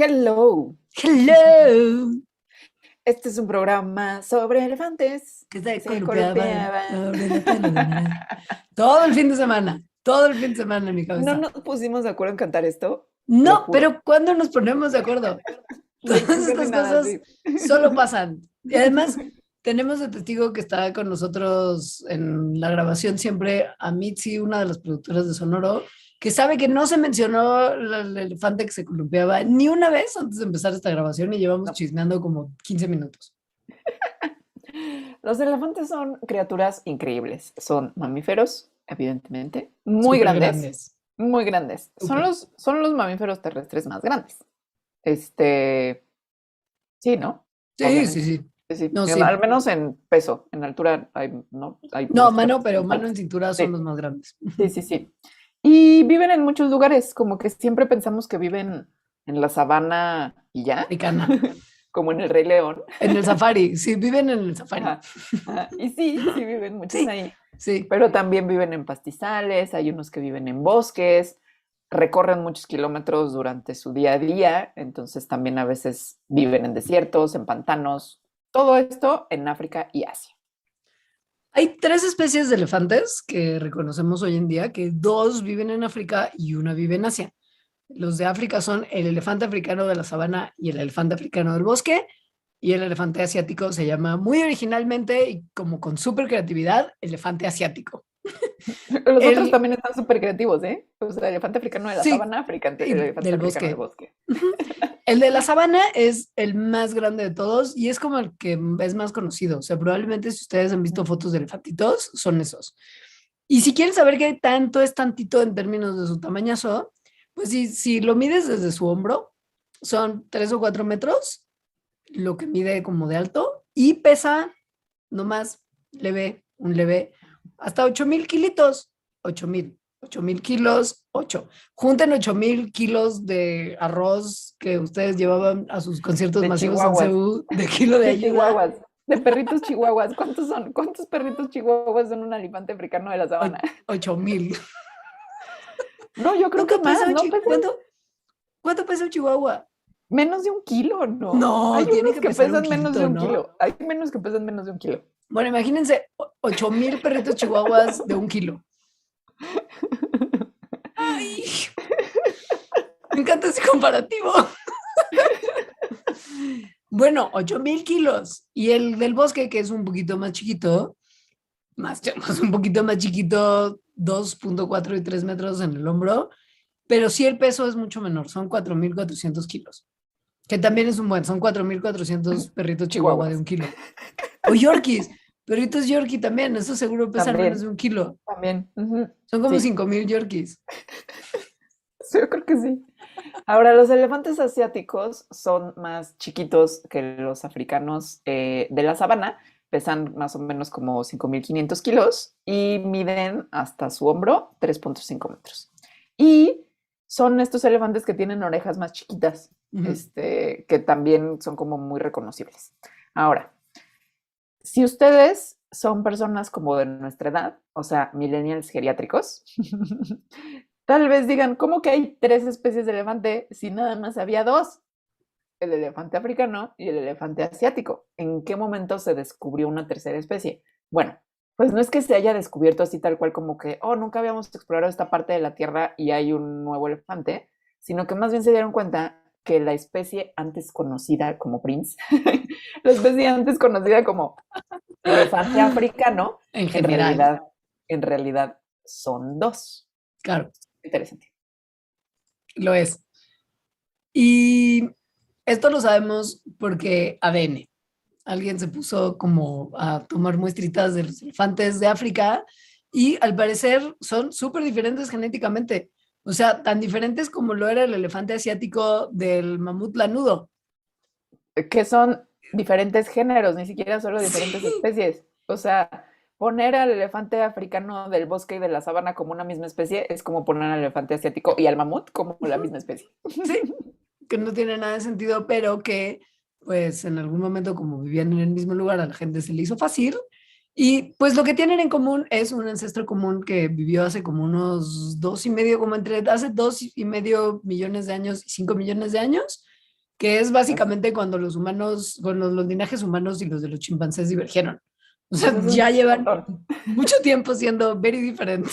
Hello, Hello. este es un programa sobre elefantes Que se que se columpiaban columpiaban. sobre la pelo de Manuel. Todo el fin de semana. Todo el fin de semana en mi No cabeza. nos pusimos de acuerdo en cantar esto, lo No, juro. pero ¿cuándo nos ponemos de acuerdo? De Todas casi estas nada, cosas sí. solo pasan. Y además, tenemos de testigo que está con nosotros en la grabación siempre a Mitzi, una de las productoras de Sonoro, que sabe que no se mencionó el elefante que se columpiaba ni una vez antes de empezar esta grabación y llevamos No. chismeando como 15 minutos. Los elefantes son criaturas increíbles. Son mamíferos, evidentemente, muy Súper grandes, grandes. muy grandes. Son Súper. los mamíferos terrestres más grandes. Este, sí, ¿no? Sí, sí, Obviamente. sí. Sí, sí. No, Al sí. menos en peso, en altura hay, ¿no? Hay No, unos que mano, otros pero más mano en altos. cintura son los Sí. más grandes. Sí, sí, sí. Y viven en muchos lugares, como que siempre pensamos que viven en la sabana y ya, Africana. como en el Rey León. En el safari, sí, viven en el safari. Ajá, ajá. Y sí, sí viven muchos Sí, ahí, sí. pero también viven en pastizales, hay unos que viven en bosques, recorren muchos kilómetros durante su día a día, entonces también a veces viven en desiertos, en pantanos, todo esto en África y Asia. Hay tres especies de elefantes que reconocemos hoy en día, que dos viven en África y una vive en Asia. Los de África son el elefante africano de la sabana y el elefante africano del bosque. Y el elefante asiático se llama muy originalmente y como con súper creatividad, elefante asiático. Los otros El, también están súper creativos, ¿eh? O sea, elefante africano de la sí, sabana, y elefante del africano del bosque. bosque. Ujú. El de la sabana es el más grande de todos y es como el que es más conocido. O sea, probablemente si ustedes han visto fotos de elefantitos, son esos. Y si quieren saber qué tanto es tantito en términos de su tamañazo, pues si lo mides desde su hombro, son 3 o 4 metros, lo que mide como de alto, y pesa nomás un leve, hasta 8,000 kilitos. 8,000 kilos, 8. Junten 8,000 kilos de arroz que ustedes llevaban a sus conciertos De masivos en chihuahuas, Ceú de kilo de de ayuda. chihuahuas, de perritos chihuahuas. ¿Cuántos son? ¿Cuántos perritos chihuahuas son un elefante africano de la sabana? 8,000. No, yo creo que ¿Cuánto pesa más, un ¿no? chihuahua? Pesan ¿Cuánto pesa un chihuahua? menos de un kilo, ¿no? Hay No, tiene unos que que pesar un pesan menos de kilito, un ¿no? kilo. Hay menos que pesan menos de un kilo. Bueno, imagínense 8,000 perritos chihuahuas de 1 kilo. Ay, me encanta ese comparativo. Bueno, 8,000 kilos. Y el del bosque, que es un poquito más chiquito, un poquito más chiquito, 2,4 y 3 metros en el hombro, pero sí el peso es mucho menor, son 4,400 kilos, que también es un buen, son 4,400 perritos chihuahua de Chihuahuas. 1 kilo. O yorkies, perritos yorkie también, eso seguro pesan menos También, de 1 kilo. también. Ujú. Son como Sí, 5,000 yorkies. sí, yo creo que sí. Ahora, los elefantes asiáticos son más chiquitos que los africanos de la sabana, pesan más o menos como 5.500 kilos y miden hasta su hombro 3,5 metros. Y son estos elefantes que tienen orejas más chiquitas, Ujú. que también son como muy reconocibles. Ahora, si ustedes son personas como de nuestra edad, o sea, millennials geriátricos, tal vez digan, ¿cómo que hay tres especies de elefante si nada más había dos? El elefante africano y el elefante asiático. ¿En qué momento se descubrió una tercera especie? Bueno, pues no es que se haya descubierto así tal cual como que, oh, nunca habíamos explorado esta parte de la Tierra y hay un nuevo elefante, sino que más bien se dieron cuenta que la especie antes conocida como Prince, la especie antes conocida como elefante africano, En en general, realidad, en realidad son dos. claro, Interesante. lo es. Y esto lo sabemos porque ADN. Alguien se puso como a tomar muestritas de los elefantes de África y al parecer son súper diferentes genéticamente. O sea, tan diferentes como lo era el elefante asiático del mamut lanudo. Que son diferentes géneros, ni siquiera solo diferentes Sí, especies. O sea, poner al elefante africano del bosque y de la sabana como una misma especie es como poner al elefante asiático y al mamut como la misma especie. sí, que no tiene nada de sentido, pero que pues en algún momento como vivían en el mismo lugar a la gente se le hizo fácil y pues lo que tienen en común es un ancestro común que vivió hace como unos 2,5, como hace 2,5 millones de años y 5 millones de años, que es básicamente cuando los humanos, cuando los linajes humanos y los de los chimpancés divergieron. O sea, Eso es un ya llevan montón. mucho tiempo siendo very different.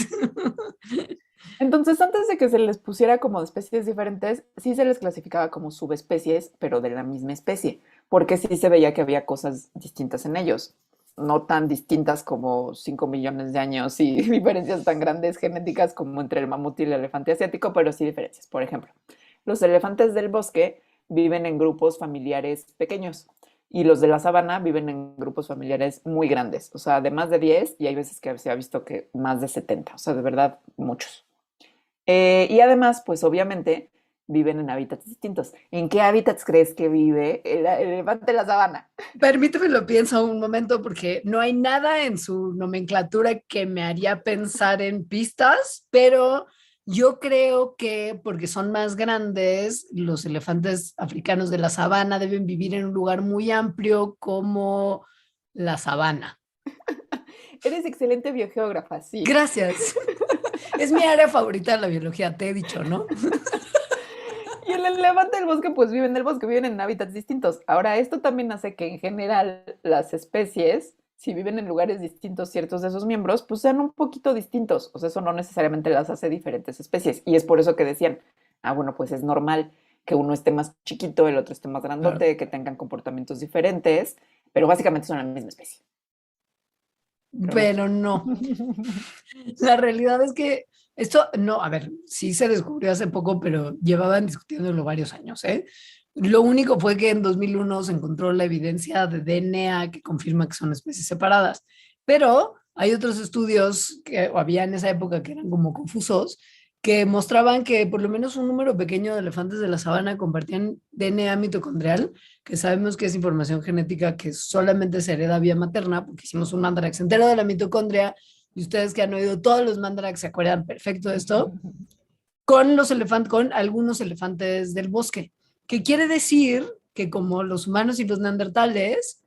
Entonces, antes de que se les pusiera como especies diferentes, sí se les clasificaba como subespecies, pero de la misma especie, porque sí se veía que había cosas distintas en ellos, no tan distintas como 5 millones de años y diferencias tan grandes genéticas como entre el mamut y el elefante asiático, pero sí diferencias. Por ejemplo, los elefantes del bosque viven en grupos familiares pequeños y los de la sabana viven en grupos familiares muy grandes, o sea, de más de 10 y hay veces que se ha visto que más de 70, o sea, de verdad, muchos. Y además, pues obviamente viven en hábitats distintos. ¿En qué hábitats crees que vive el elefante de la sabana? Permíteme lo pienso un momento porque no hay nada en su nomenclatura que me haría pensar en pistas, pero yo creo que porque son más grandes, los elefantes africanos de la sabana deben vivir en un lugar muy amplio como la sabana. Eres excelente biogeógrafa, sí. Gracias. Es mi área favorita de la biología, te he dicho, ¿no? Y el elefante del bosque, pues viven en el bosque, viven en hábitats distintos. Ahora, esto también hace que en general las especies, si viven en lugares distintos, ciertos de sus miembros, pues sean un poquito distintos. O sea, eso no necesariamente las hace diferentes especies. Y es por eso que decían, ah, bueno, pues es normal que uno esté más chiquito, el otro esté más Claro. grandote, que tengan comportamientos diferentes, pero básicamente son la misma especie. Pero no. Pero no. La realidad es que esto, no, a ver, sí se descubrió hace poco, pero llevaban discutiéndolo varios años, ¿eh? Lo único fue que en 2001 se encontró la evidencia de DNA que confirma que son especies separadas, pero hay otros estudios que había en esa época que eran como confusos, que mostraban que por lo menos un número pequeño de elefantes de la sabana compartían DNA mitocondrial, que sabemos que es información genética que solamente se hereda vía materna, porque hicimos un mandarax entero de la mitocondria y ustedes que han oído todos los mandarax se acuerdan perfecto de esto, con los elefantes, con algunos elefantes del bosque, que quiere decir que como los humanos y los neandertales,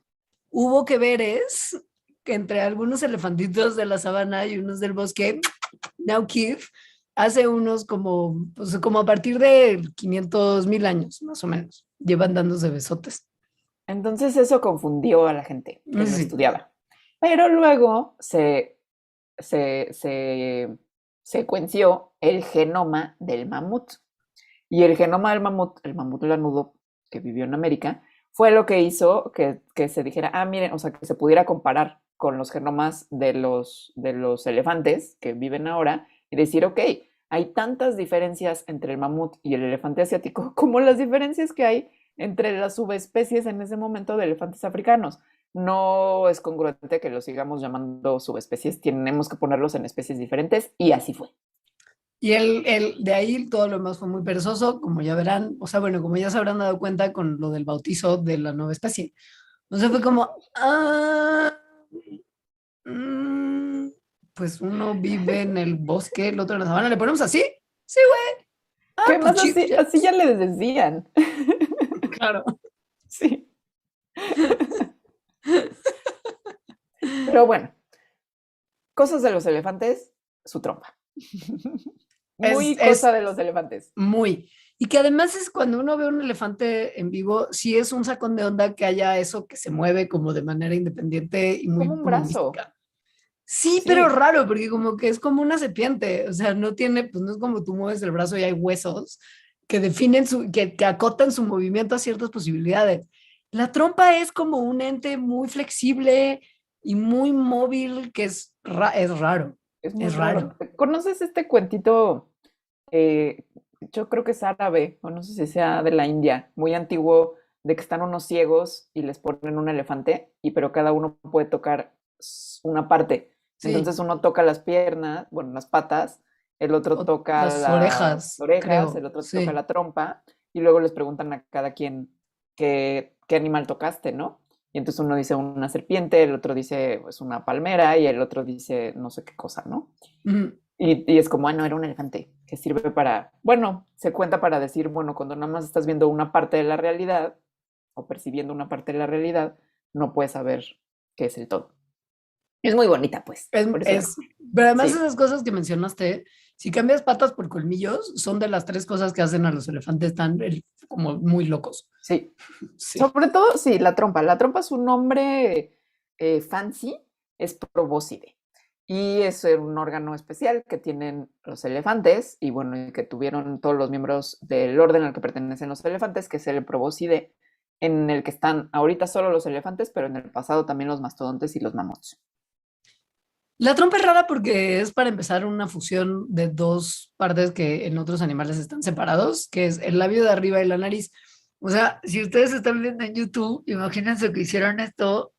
hubo que veres que entre algunos elefantitos de la sabana y unos del bosque, now Keith, hace unos como, pues como a partir de 500,000 años, más o menos, llevan dándose besotes. Entonces eso confundió a la gente que lo Sí, estudiaba. Pero luego se secuenció el genoma del mamut. Y el genoma del mamut, el mamut lanudo que vivió en América, fue lo que hizo que se dijera, ah, miren, o sea, que se pudiera comparar con los genomas de los elefantes que viven ahora y decir, ok, hay tantas diferencias entre el mamut y el elefante asiático como las diferencias que hay entre las subespecies en ese momento de elefantes africanos. No es congruente que los sigamos llamando subespecies, tenemos que ponerlos en especies diferentes y así fue. y de ahí todo lo demás fue muy perezoso, como ya verán, o sea, bueno, como ya se habrán dado cuenta con lo del bautizo de la nueva especie. Entonces fue como, mm, pues uno vive en el bosque, el otro en la sabana, ¿le ponemos así? Sí, güey. ¿Qué Pues más chido, así? ya. Así ya les decían. Claro. Sí. Pero bueno, cosas de los elefantes, su trompa. Muy cosa Es de los elefantes. muy. Y que además es cuando uno ve un elefante en vivo, sí es un sacón de onda que haya eso que se mueve como de manera independiente y Como muy un como brazo. mística. Sí, pero Sí, raro, porque como que es como una serpiente, o sea, no tiene, pues no es como tú mueves el brazo y hay huesos que definen que acotan su movimiento a ciertas posibilidades. La trompa es como un ente muy flexible y muy móvil, que es raro, es muy es raro. raro. ¿Conoces este cuentito? eh, yo creo que es árabe, o no sé si sea de la India, muy antiguo, de que están unos ciegos y les ponen un elefante, y pero cada uno puede tocar una parte. Sí, Entonces uno toca las piernas, bueno, las patas, el otro o toca las las orejas, orejas, el creo, otro toca sí. la trompa, y luego les preguntan a cada quien qué animal tocaste, ¿no? Y entonces uno dice una serpiente, el otro dice pues una palmera y el otro dice no sé qué cosa, ¿no? Ujú. Y es como, no, era un elefante, que sirve para, bueno, se cuenta para decir, bueno, cuando nada más estás viendo una parte de la realidad o percibiendo una parte de la realidad, no puedes saber qué es el todo. Es muy bonita, pues, por eso, Pero además sí. esas cosas que mencionaste, Si cambias patas por colmillos, son de las tres cosas que hacen a los elefantes tan como muy locos. Sí. Sí. Sobre todo, sí, la trompa. La trompa, su nombre fancy es probóscide. Y es un órgano especial que tienen los elefantes y bueno, y que tuvieron todos los miembros del orden al que pertenecen los elefantes, que es el probóscide, en el que están ahorita solo los elefantes, pero en el pasado también los mastodontes y los mamuts. La trompa es rara porque es para empezar una fusión de dos partes que en otros animales están separados, que es el labio de arriba y la nariz. O sea, si ustedes están viendo en YouTube, imagínense que hicieron esto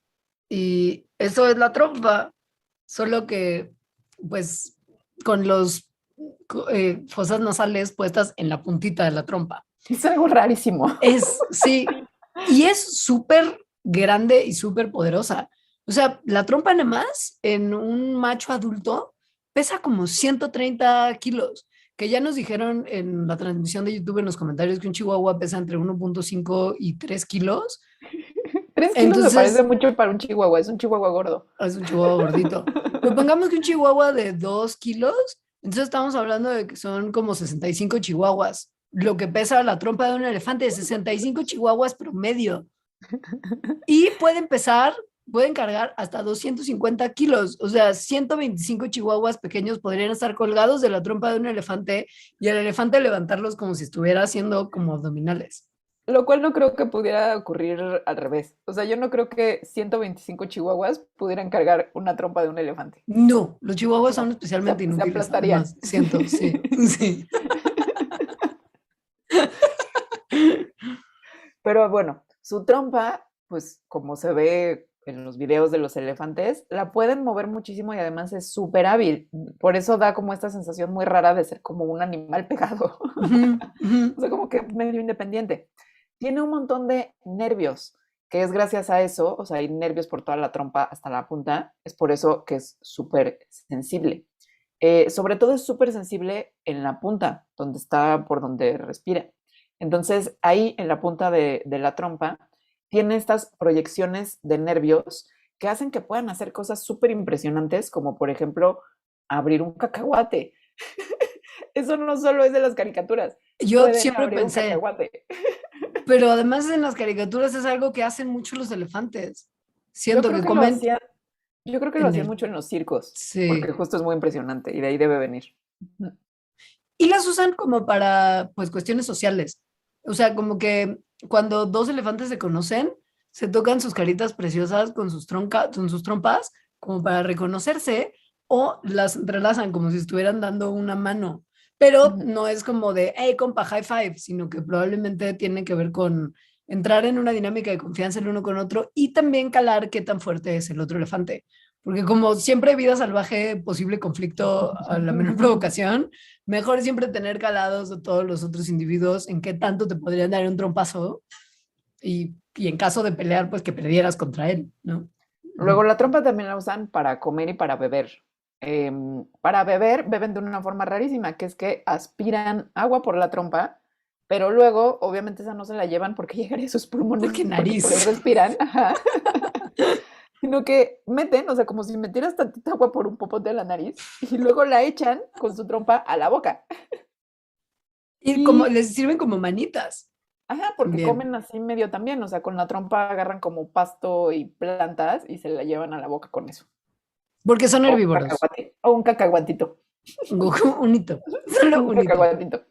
y eso es la trompa, solo que pues con los fosas nasales puestas en la puntita de la trompa. Es algo rarísimo. Sí, y es súper grande y súper poderosa. O sea, la trompa nada más en un macho adulto pesa como 130 kilos, que ya nos dijeron en la transmisión de YouTube en los comentarios que un chihuahua pesa entre 1.5 y 3 kilos. 3 kilos me parece Entonces, mucho para un chihuahua, es un chihuahua gordo. es un chihuahua gordito. Pero pongamos que un chihuahua de 2 kilos, entonces estamos hablando de que son como 65 chihuahuas. Lo que pesa la trompa de un elefante, 65 chihuahuas promedio. Y pueden cargar hasta 250 kilos. O sea, 125 chihuahuas pequeños podrían estar colgados de la trompa de un elefante y el elefante levantarlos como si estuviera haciendo como abdominales. Lo cual no creo que pudiera ocurrir al revés. O sea, yo no creo que 125 chihuahuas pudieran cargar una trompa de un elefante. No, los chihuahuas son No, especialmente se inútiles, aplastarían. además, siento, sí, sí. Pero bueno, su trompa, pues como se ve en los videos de los elefantes, la pueden mover muchísimo y además es súper hábil. Por eso da como esta sensación muy rara de ser como un animal pegado. Ujú, ujú. O sea, como que medio independiente. Tiene un montón de nervios, que es gracias a eso, o sea, hay nervios por toda la trompa hasta la punta, es por eso que es súper sensible. Sobre todo es súper sensible en la punta, donde está por donde respira. Entonces, ahí en la punta de la trompa, tiene estas proyecciones de nervios que hacen que puedan hacer cosas súper impresionantes, como por ejemplo, abrir un cacahuate. Eso no solo es de las caricaturas, Yo pueden siempre abrir un pensé, cacahuate. pero además en las caricaturas es algo que hacen mucho los elefantes. Yo Siento creo que que lo comen hacía, yo creo que lo en hacían el... mucho en los circos, porque Sí. justo es muy impresionante y de ahí debe venir. Ujú. Y las usan como para, pues, cuestiones sociales. O sea, como que cuando dos elefantes se conocen, se tocan sus caritas preciosas con sus trompas, como para reconocerse, o las entrelazan como si estuvieran dando una mano. Pero Ujú. no es como de, hey, compa, high five, sino que probablemente tiene que ver con entrar en una dinámica de confianza el uno con otro y también calar qué tan fuerte es el otro elefante. Porque como siempre vida salvaje, posible conflicto a la menor provocación, mejor siempre tener calados a todos los otros individuos en qué tanto te podrían dar un trompazo y en caso de pelear, pues que perdieras contra él, ¿no? Luego la trompa también la usan para comer y para beber. Para beber, beben de una forma rarísima, que es que aspiran agua por la trompa, pero luego, obviamente, esa no se la llevan porque llegaría a sus pulmones, Porque porque por ahí nariz. respiran, ajá. Sino que meten, o sea, como si metieras tantita agua por un popote a la nariz y luego la echan con su trompa a la boca. Y como Y, les sirven como manitas ajá, porque también. comen así medio también, o sea, con la trompa agarran como pasto y plantas y se la llevan a la boca con eso. Porque son O un herbívoros. cacahuate, o un cacahuatito, Un hito. Solo un un hito. cacahuatito.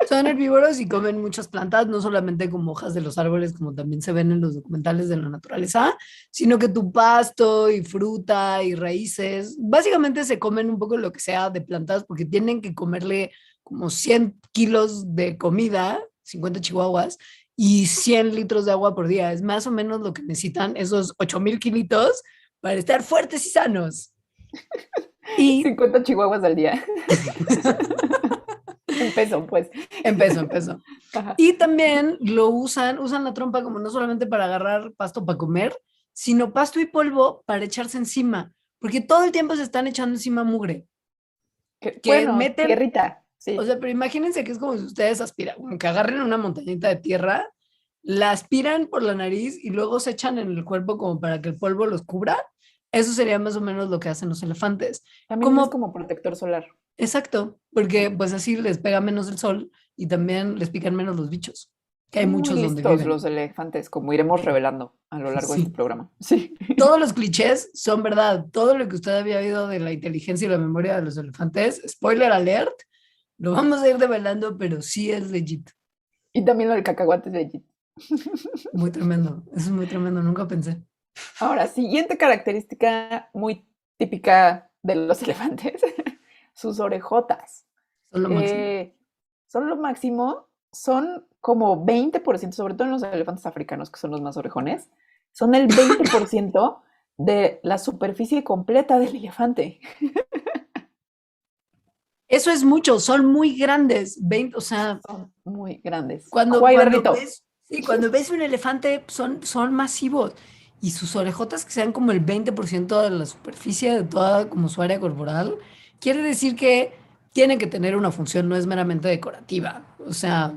Son herbívoros y comen muchas plantas, no solamente como hojas de los árboles, como también se ven en los documentales de la naturaleza, sino que tu pasto y fruta y raíces, básicamente se comen un poco lo que sea de plantas porque tienen que comerle como 100 kilos de comida, 50 chihuahuas, y 100 litros de agua por día. Es más o menos lo que necesitan esos 8,000 kilitos para estar fuertes y sanos. Y 50 chihuahuas al día. En peso, pues. empezó. Ajá. Y también usan la trompa como no solamente para agarrar pasto para comer, sino pasto y polvo para echarse encima, porque todo el tiempo se están echando encima mugre, que Bueno, meten, tierrita, o sí. sea, pero imagínense que es como si ustedes aspiran, como que agarren una montañita de tierra, la aspiran por la nariz y luego se echan en el cuerpo como para que el polvo los cubra. Eso sería más o menos lo que hacen los elefantes. También es Como como protector solar. Exacto, porque pues así les pega menos el sol y también les pican menos los bichos, que hay Son muy muchos donde listos viven. los elefantes, como iremos revelando a lo largo de este Sí. programa. Sí. Todos los clichés son verdad. Todo lo que usted había oído de la inteligencia y la memoria de los elefantes, spoiler alert, lo vamos a ir develando, pero sí es legit. Y también lo del cacahuate es legit. Muy tremendo. Eso es muy tremendo. Nunca pensé. Ahora, siguiente característica muy típica de los elefantes, sus orejotas. Son lo máximo. Eh, Son lo máximo, son como 20%, sobre todo en los elefantes africanos, que son los más orejones, son el 20% de la superficie completa del elefante. Eso es mucho. Son muy grandes. O sea, Son muy grandes. cuando, Juay cuando perrito. ves, sí, cuando ves un elefante, son masivos. Y sus orejotas que sean como el 20% de la superficie de toda como su área corporal, quiere decir que tienen que tener una función, no es meramente decorativa. O sea,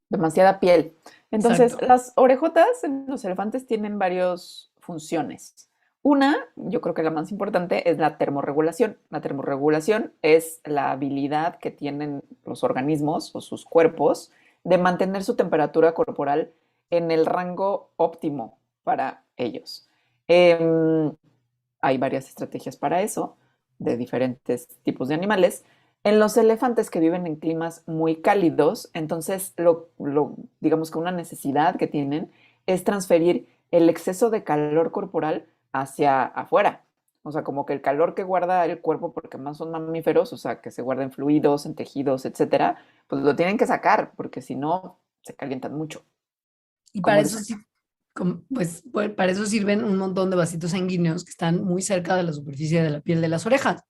Demasiada piel. Entonces, exacto. las orejotas en los elefantes tienen varias funciones. Una, yo creo que la más importante, es la termorregulación. La termorregulación es la habilidad que tienen los organismos o sus cuerpos de mantener su temperatura corporal en el rango óptimo para ellos. Em, Hay varias estrategias para eso, de diferentes tipos de animales. En los elefantes que viven en climas muy cálidos, entonces digamos que una necesidad que tienen es transferir el exceso de calor corporal hacia afuera. O sea, como que el calor que guarda el cuerpo, porque más son mamíferos, o sea, que se guardan fluidos, en tejidos, etcétera, pues lo tienen que sacar, porque si no, se calientan mucho, Y para como eso dicen. sí, pues, para eso sirven un montón de vasitos sanguíneos que están muy cerca de la superficie de la piel de las orejas.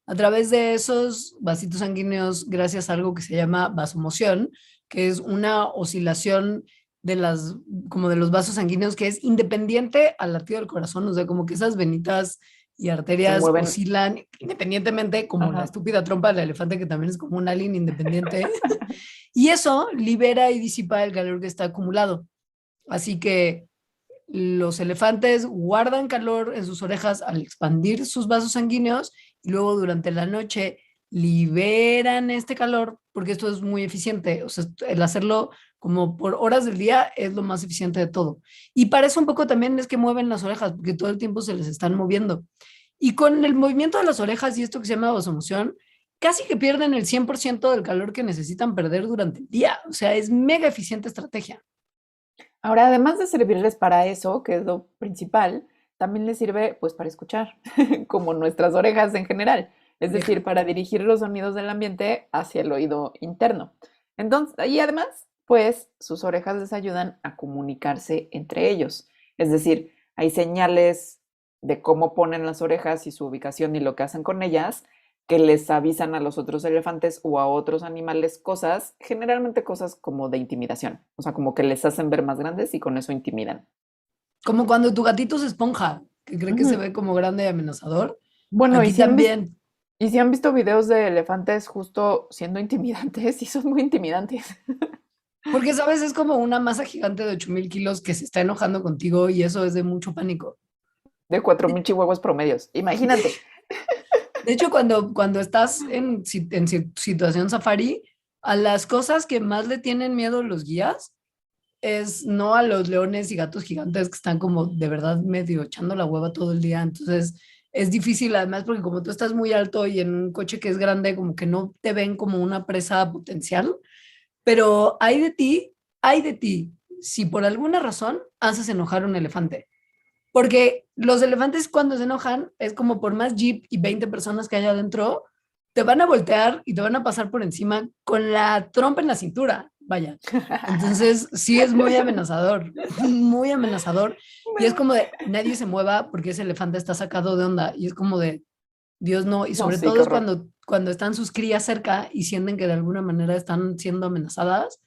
A través de esos vasitos sanguíneos, gracias a algo que se llama vasomoción, que es una oscilación de las, como de los vasos sanguíneos que es independiente al latido del corazón, o sea, como que esas venitas y Se arterias mueven. oscilan independientemente, como la Ajá. estúpida trompa del elefante, que también es como un alien independiente, y eso libera y disipa el calor que está acumulado. Así que los elefantes guardan calor en sus orejas al expandir sus vasos sanguíneos y luego durante la noche liberan este calor porque esto es muy eficiente. O sea, el hacerlo como por horas del día es lo más eficiente de todo. Y para eso un poco también es que mueven las orejas porque todo el tiempo se les están moviendo. Y con el movimiento de las orejas y esto que se llama vasomoción, casi que pierden el 100% del calor que necesitan perder durante el día. O sea, es mega eficiente estrategia. Ahora, además de servirles para eso, que es lo principal, también les sirve pues para escuchar, como nuestras orejas en general, es decir, Deja. para dirigir los sonidos del ambiente hacia el oído interno. Entonces, y además, pues sus orejas les ayudan a comunicarse entre ellos. Es decir, hay señales de cómo ponen las orejas y su ubicación y lo que hacen con ellas que les avisan a los otros elefantes o a otros animales cosas, generalmente cosas como de intimidación, o sea, como que les hacen ver más grandes y con eso intimidan. Como cuando tu gatito se esponja, que cree que se Ujú. ve como grande y amenazador. Bueno, Aquí también, y si han visto videos de elefantes justo siendo intimidantes, sí son muy intimidantes, porque sabes, es como una masa gigante de 8,000 kilos que se está enojando contigo y eso es de mucho pánico. de 4,000 chihuahuas promedios. Imagínate. De hecho, cuando estás en situación safari, a las cosas que más le tienen miedo los guías es no a los leones y gatos gigantes que están como de verdad medio echando la hueva todo el día. Entonces es difícil además porque como tú estás muy alto y en un coche que es grande, como que no te ven como una presa potencial, pero hay de ti, si por alguna razón haces enojar a un elefante. Porque los elefantes cuando se enojan es como por más jeep y 20 personas que haya adentro, te van a voltear y te van a pasar por encima con la trompa en la cintura. Vaya. Entonces, sí es muy amenazador, muy amenazador. Y es como de nadie se mueva porque ese elefante está sacado de onda. Y es como de Dios no. Y No, sobre sí, todo qué es horror. cuando están sus crías cerca y sienten que de alguna manera están siendo amenazadas.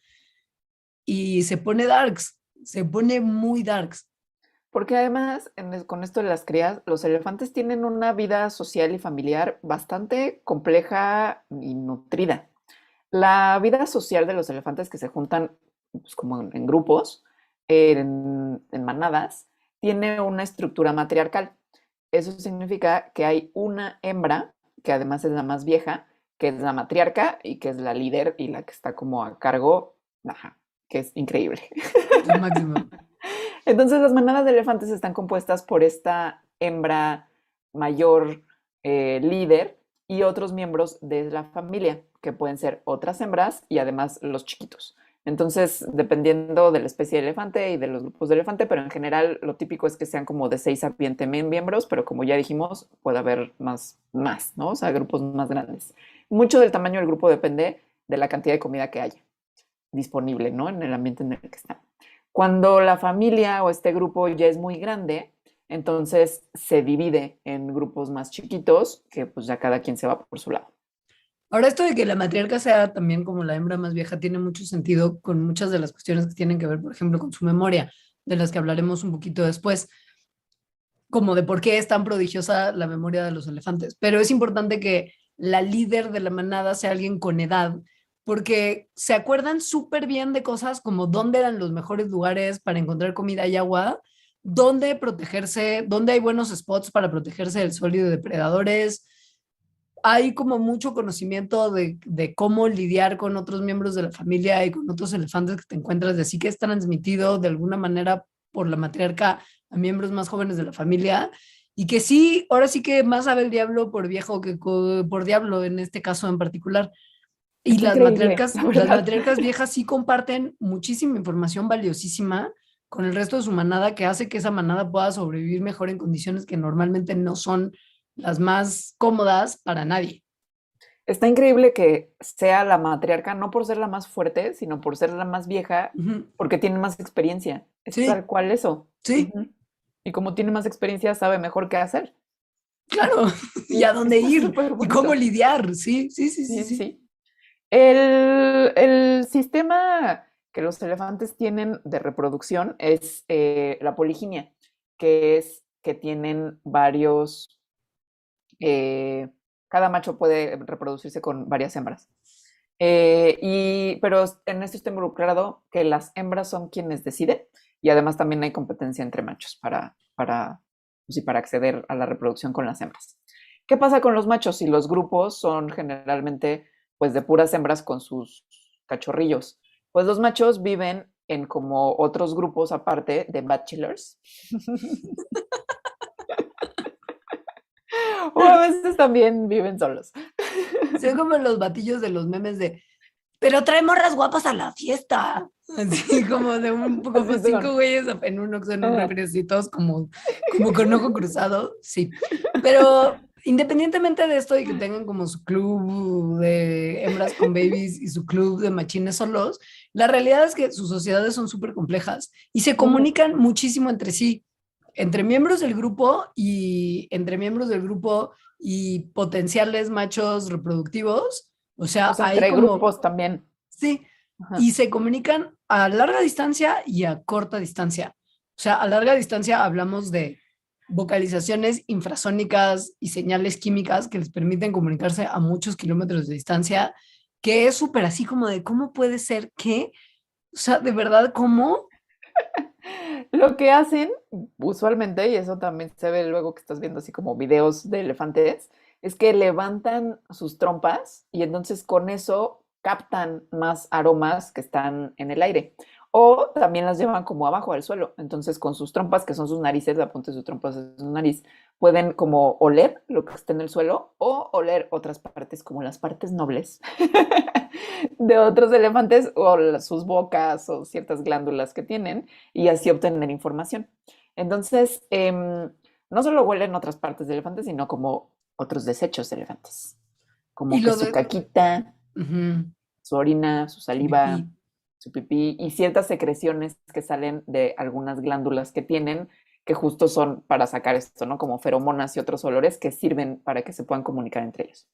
Y se pone darks, se pone muy darks. Porque además, con esto de las crías, los elefantes tienen una vida social y familiar bastante compleja y nutrida. La vida social de los elefantes que se juntan pues, como en grupos, en manadas, tiene una estructura matriarcal. Eso significa que hay una hembra, que además es la más vieja, que es la matriarca y que es la líder y la que está como a cargo, ajá, que es increíble. Lo máximo. Entonces las manadas de elefantes están compuestas por esta hembra mayor líder y otros miembros de la familia, que pueden ser otras hembras y además los chiquitos. Entonces, dependiendo de la especie de elefante y de los grupos de elefante, pero en general lo típico es que sean como de 6 a 20 miembros, pero como ya dijimos, puede haber más, ¿no? O sea, grupos más grandes. Mucho del tamaño del grupo depende de la cantidad de comida que haya disponible, ¿no? En el ambiente en el que están. Cuando la familia o este grupo ya es muy grande, entonces se divide en grupos más chiquitos, que pues ya cada quien se va por su lado. Ahora, esto de que la matriarca sea también como la hembra más vieja tiene mucho sentido con muchas de las cuestiones que tienen que ver, por ejemplo, con su memoria, de las que hablaremos un poquito después, como de por qué es tan prodigiosa la memoria de los elefantes. Pero es importante que la líder de la manada sea alguien con edad, porque se acuerdan súper bien de cosas como dónde eran los mejores lugares para encontrar comida y agua, dónde protegerse, dónde hay buenos spots para protegerse del sol y de depredadores. Hay como mucho conocimiento de cómo lidiar con otros miembros de la familia y con otros elefantes que te encuentras, de así que es transmitido de alguna manera por la matriarca a miembros más jóvenes de la familia, y que sí, ahora sí que más sabe el diablo por viejo que por diablo en este caso en particular. Y Está increíble, la las verdad. matriarcas viejas sí comparten muchísima información valiosísima con el resto de su manada, que hace que esa manada pueda sobrevivir mejor en condiciones que normalmente no son las más cómodas para nadie. Está increíble que sea la matriarca, no por ser la más fuerte, sino por ser la más vieja, Ujú. porque tiene más experiencia. Es tal Sí, cual eso. sí, Ujú. Y como tiene más experiencia, sabe mejor qué hacer. claro, y a dónde Está ir súper y cómo bonito. lidiar. Sí, sí, sí, sí, Sí, sí, sí. sí. El sistema que los elefantes tienen de reproducción es la poliginia, que es que tienen varios, eh, cada macho puede reproducirse con varias hembras. Pero en esto está involucrado que las hembras son quienes deciden y además también hay competencia entre machos pues, para acceder a la reproducción con las hembras. ¿Qué pasa con los machos? Si los grupos son generalmente pues de puras hembras con sus cachorrillos, pues los machos viven en como otros grupos aparte de bachelors o a veces también viven solos. Son como los batillos de los memes de, pero trae morras guapas a la fiesta. Así como de como Así cinco son. güeyes en un Oxxo, en un Ajá. refri, así todos como con ojo cruzado, sí. Pero independientemente de esto y que tengan como su club de hembras con babies y su club de machines solos, la realidad es que sus sociedades son súper complejas y se Ujú. comunican muchísimo entre sí, entre miembros del grupo y entre miembros del grupo y potenciales machos reproductivos. O O sea, sea, hay entre como, grupos también. sí, Ajá. y se comunican a larga distancia y a corta distancia. O sea, a larga distancia hablamos de vocalizaciones infrasónicas y señales químicas que les permiten comunicarse a muchos kilómetros de distancia, que es súper así como de cómo puede ser que, o sea, de verdad, ¿cómo? Lo que hacen usualmente, y eso también se ve luego que estás viendo así como videos de elefantes, es que levantan sus trompas y entonces con eso captan más aromas que están en el aire. O también las llevan como abajo al suelo. Entonces con sus trompas, que son sus narices, la punta de sus trompas es su nariz, pueden como oler lo que está en el suelo o oler otras partes como las partes nobles de otros elefantes o sus bocas o ciertas glándulas que tienen y así obtener información. Entonces, no solo huelen otras partes de elefantes, sino como otros desechos de elefantes, Y como que lo su de caquita, uh-huh, su orina, su su saliva, pipí. su pipí y ciertas secreciones que salen de algunas glándulas que tienen, que justo son para sacar esto, ¿no? Como feromonas y otros olores que sirven para que se puedan comunicar entre ellos.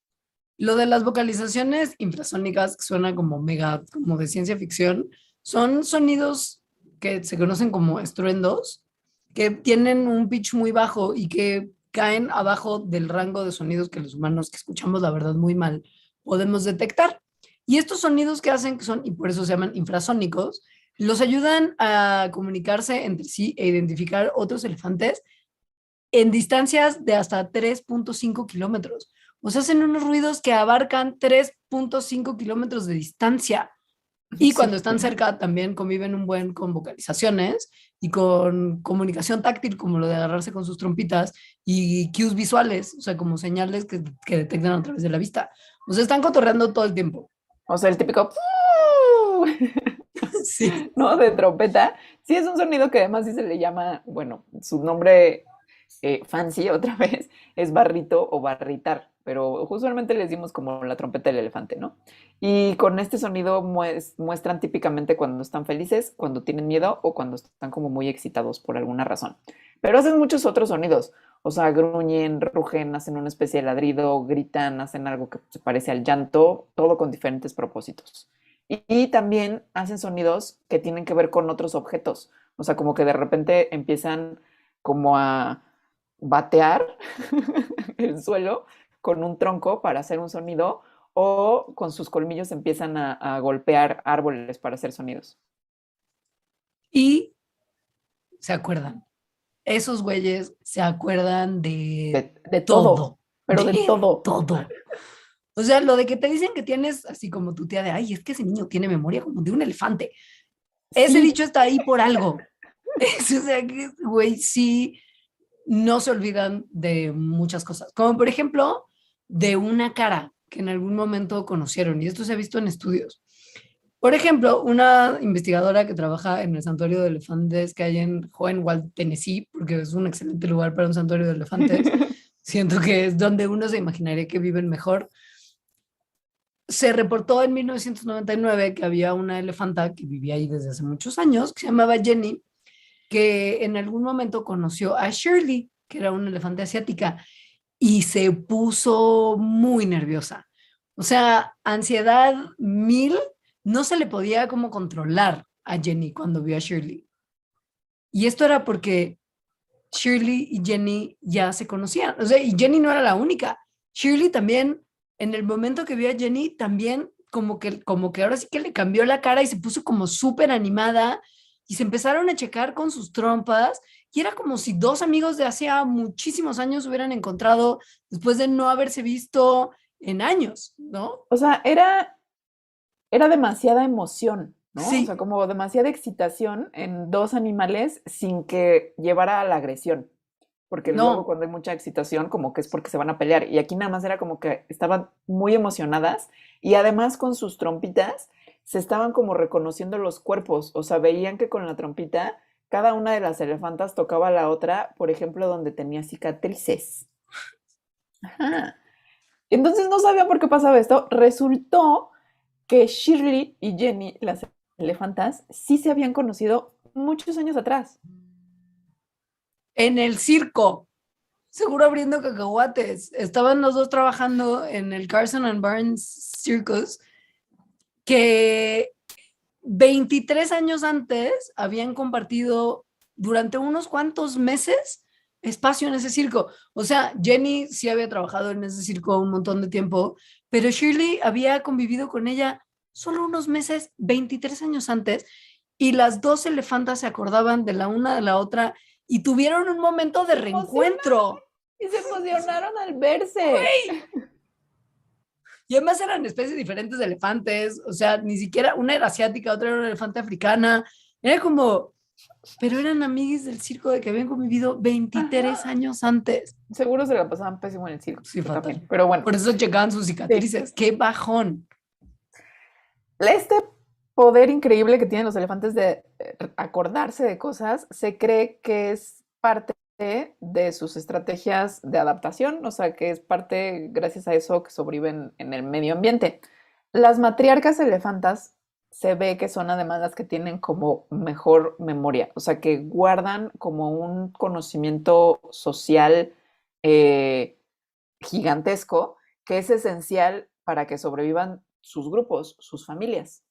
Lo de las vocalizaciones infrasónicas, que suena como mega, como de ciencia ficción, son sonidos que se conocen como estruendos, que tienen un pitch muy bajo y que caen abajo del rango de sonidos que los humanos que escuchamos, la verdad, muy mal, podemos detectar. Y estos sonidos que hacen, que son, y por eso se llaman infrasónicos, los ayudan a comunicarse entre sí e identificar otros elefantes en distancias de hasta 3.5 kilómetros. O sea, hacen unos ruidos que abarcan 3.5 kilómetros de distancia. Y cuando Sí. están cerca también conviven un buen con vocalizaciones y con comunicación táctil, como lo de agarrarse con sus trompitas, y cues visuales, o sea, como señales que detectan a través de la vista. O sea, están cotorreando todo el tiempo. O sea, el típico Sí. ¿no? De trompeta. Sí, es un sonido que además sí se le llama, bueno, su nombre fancy otra vez es barrito o barritar, pero usualmente les dimos como la trompeta del elefante, ¿no? Y con este sonido muestran típicamente cuando están felices, cuando tienen miedo o cuando están como muy excitados por alguna razón. Pero hacen muchos otros sonidos, o sea, gruñen, rugen, hacen una especie de ladrido, gritan, hacen algo que se parece al llanto, todo con diferentes propósitos. Y también hacen sonidos que tienen que ver con otros objetos, o sea, como que de repente empiezan como a batear el suelo con un tronco para hacer un sonido o con sus colmillos empiezan a golpear árboles para hacer sonidos. Y se acuerdan. Esos güeyes se acuerdan de De todo, todo, pero de de todo. todo. O sea, lo de que te dicen que tienes, así como tu tía de, ay, es que ese niño tiene memoria como de un elefante. Ese Sí, dicho está ahí por algo. O sea, que, güey, sí, no se olvidan de muchas cosas. Como por ejemplo, de una cara que en algún momento conocieron. Y esto se ha visto en estudios. Por ejemplo, una investigadora que trabaja en el santuario de elefantes que hay en Hohenwald, Tennessee, porque es un excelente lugar para un santuario de elefantes, siento que es donde uno se imaginaría que viven mejor. Se reportó en 1999 que había una elefanta que vivía ahí desde hace muchos años, que se llamaba Jenny, que en algún momento conoció a Shirley, que era una elefante asiática, y se puso muy nerviosa. O sea, ansiedad mil, no se le podía como controlar a Jenny cuando vio a Shirley. Y esto era porque Shirley y Jenny ya se conocían. O sea, y Jenny no era la única. Shirley también, en el momento que vio a Jenny, también como que ahora sí que le cambió la cara y se puso como súper animada y se empezaron a checar con sus trompas y era como si dos amigos de hacía muchísimos años hubieran encontrado después de no haberse visto en años, ¿no? o sea, era demasiada emoción, ¿no? O sea, Sí, como demasiada excitación en dos animales sin que llevara a la agresión. Porque luego no, cuando hay mucha excitación, como que es porque se van a pelear. Y aquí nada más era como que estaban muy emocionadas y además con sus trompitas se estaban como reconociendo los cuerpos. O sea, veían que con la trompita cada una de las elefantas tocaba a la otra, por ejemplo, donde tenía cicatrices. Ajá. Entonces no sabía por qué pasaba esto. Resultó que Shirley y Jenny, las elefantas, sí se habían conocido muchos años atrás. en el circo. Seguro abriendo cacahuates. Estaban los dos trabajando en el Carson and Barnes Circus, que 23 años antes habían compartido durante unos cuantos meses espacio en ese circo. O sea, Jenny sí había trabajado en ese circo un montón de tiempo, pero Shirley había convivido con ella solo unos meses, 23 años antes, y las dos elefantas se acordaban de la una de la otra y tuvieron un momento de Se emocionaron reencuentro. y se emocionaron al verse. Güey, y además eran especies diferentes de elefantes, o sea, ni siquiera una era asiática, otra era una elefante africana. Era como, pero eran amiguis del circo de que habían convivido 23 Ajá. años antes. Seguro se la pasaban pésimo en el circo, Sí, yo también. fatal. Pero bueno, Por eso checaban sus sí. cicatrices. ¡Qué bajón! Este poder increíble que tienen los elefantes de acordarse de cosas, se cree que es parte de sus estrategias de adaptación, o sea, que es parte, gracias a eso, que sobreviven en el medio ambiente. Las matriarcas elefantas se ve que son además las que tienen como mejor memoria, o sea, que guardan como un conocimiento social eh, gigantesco que es esencial para que sobrevivan sus grupos, sus familias.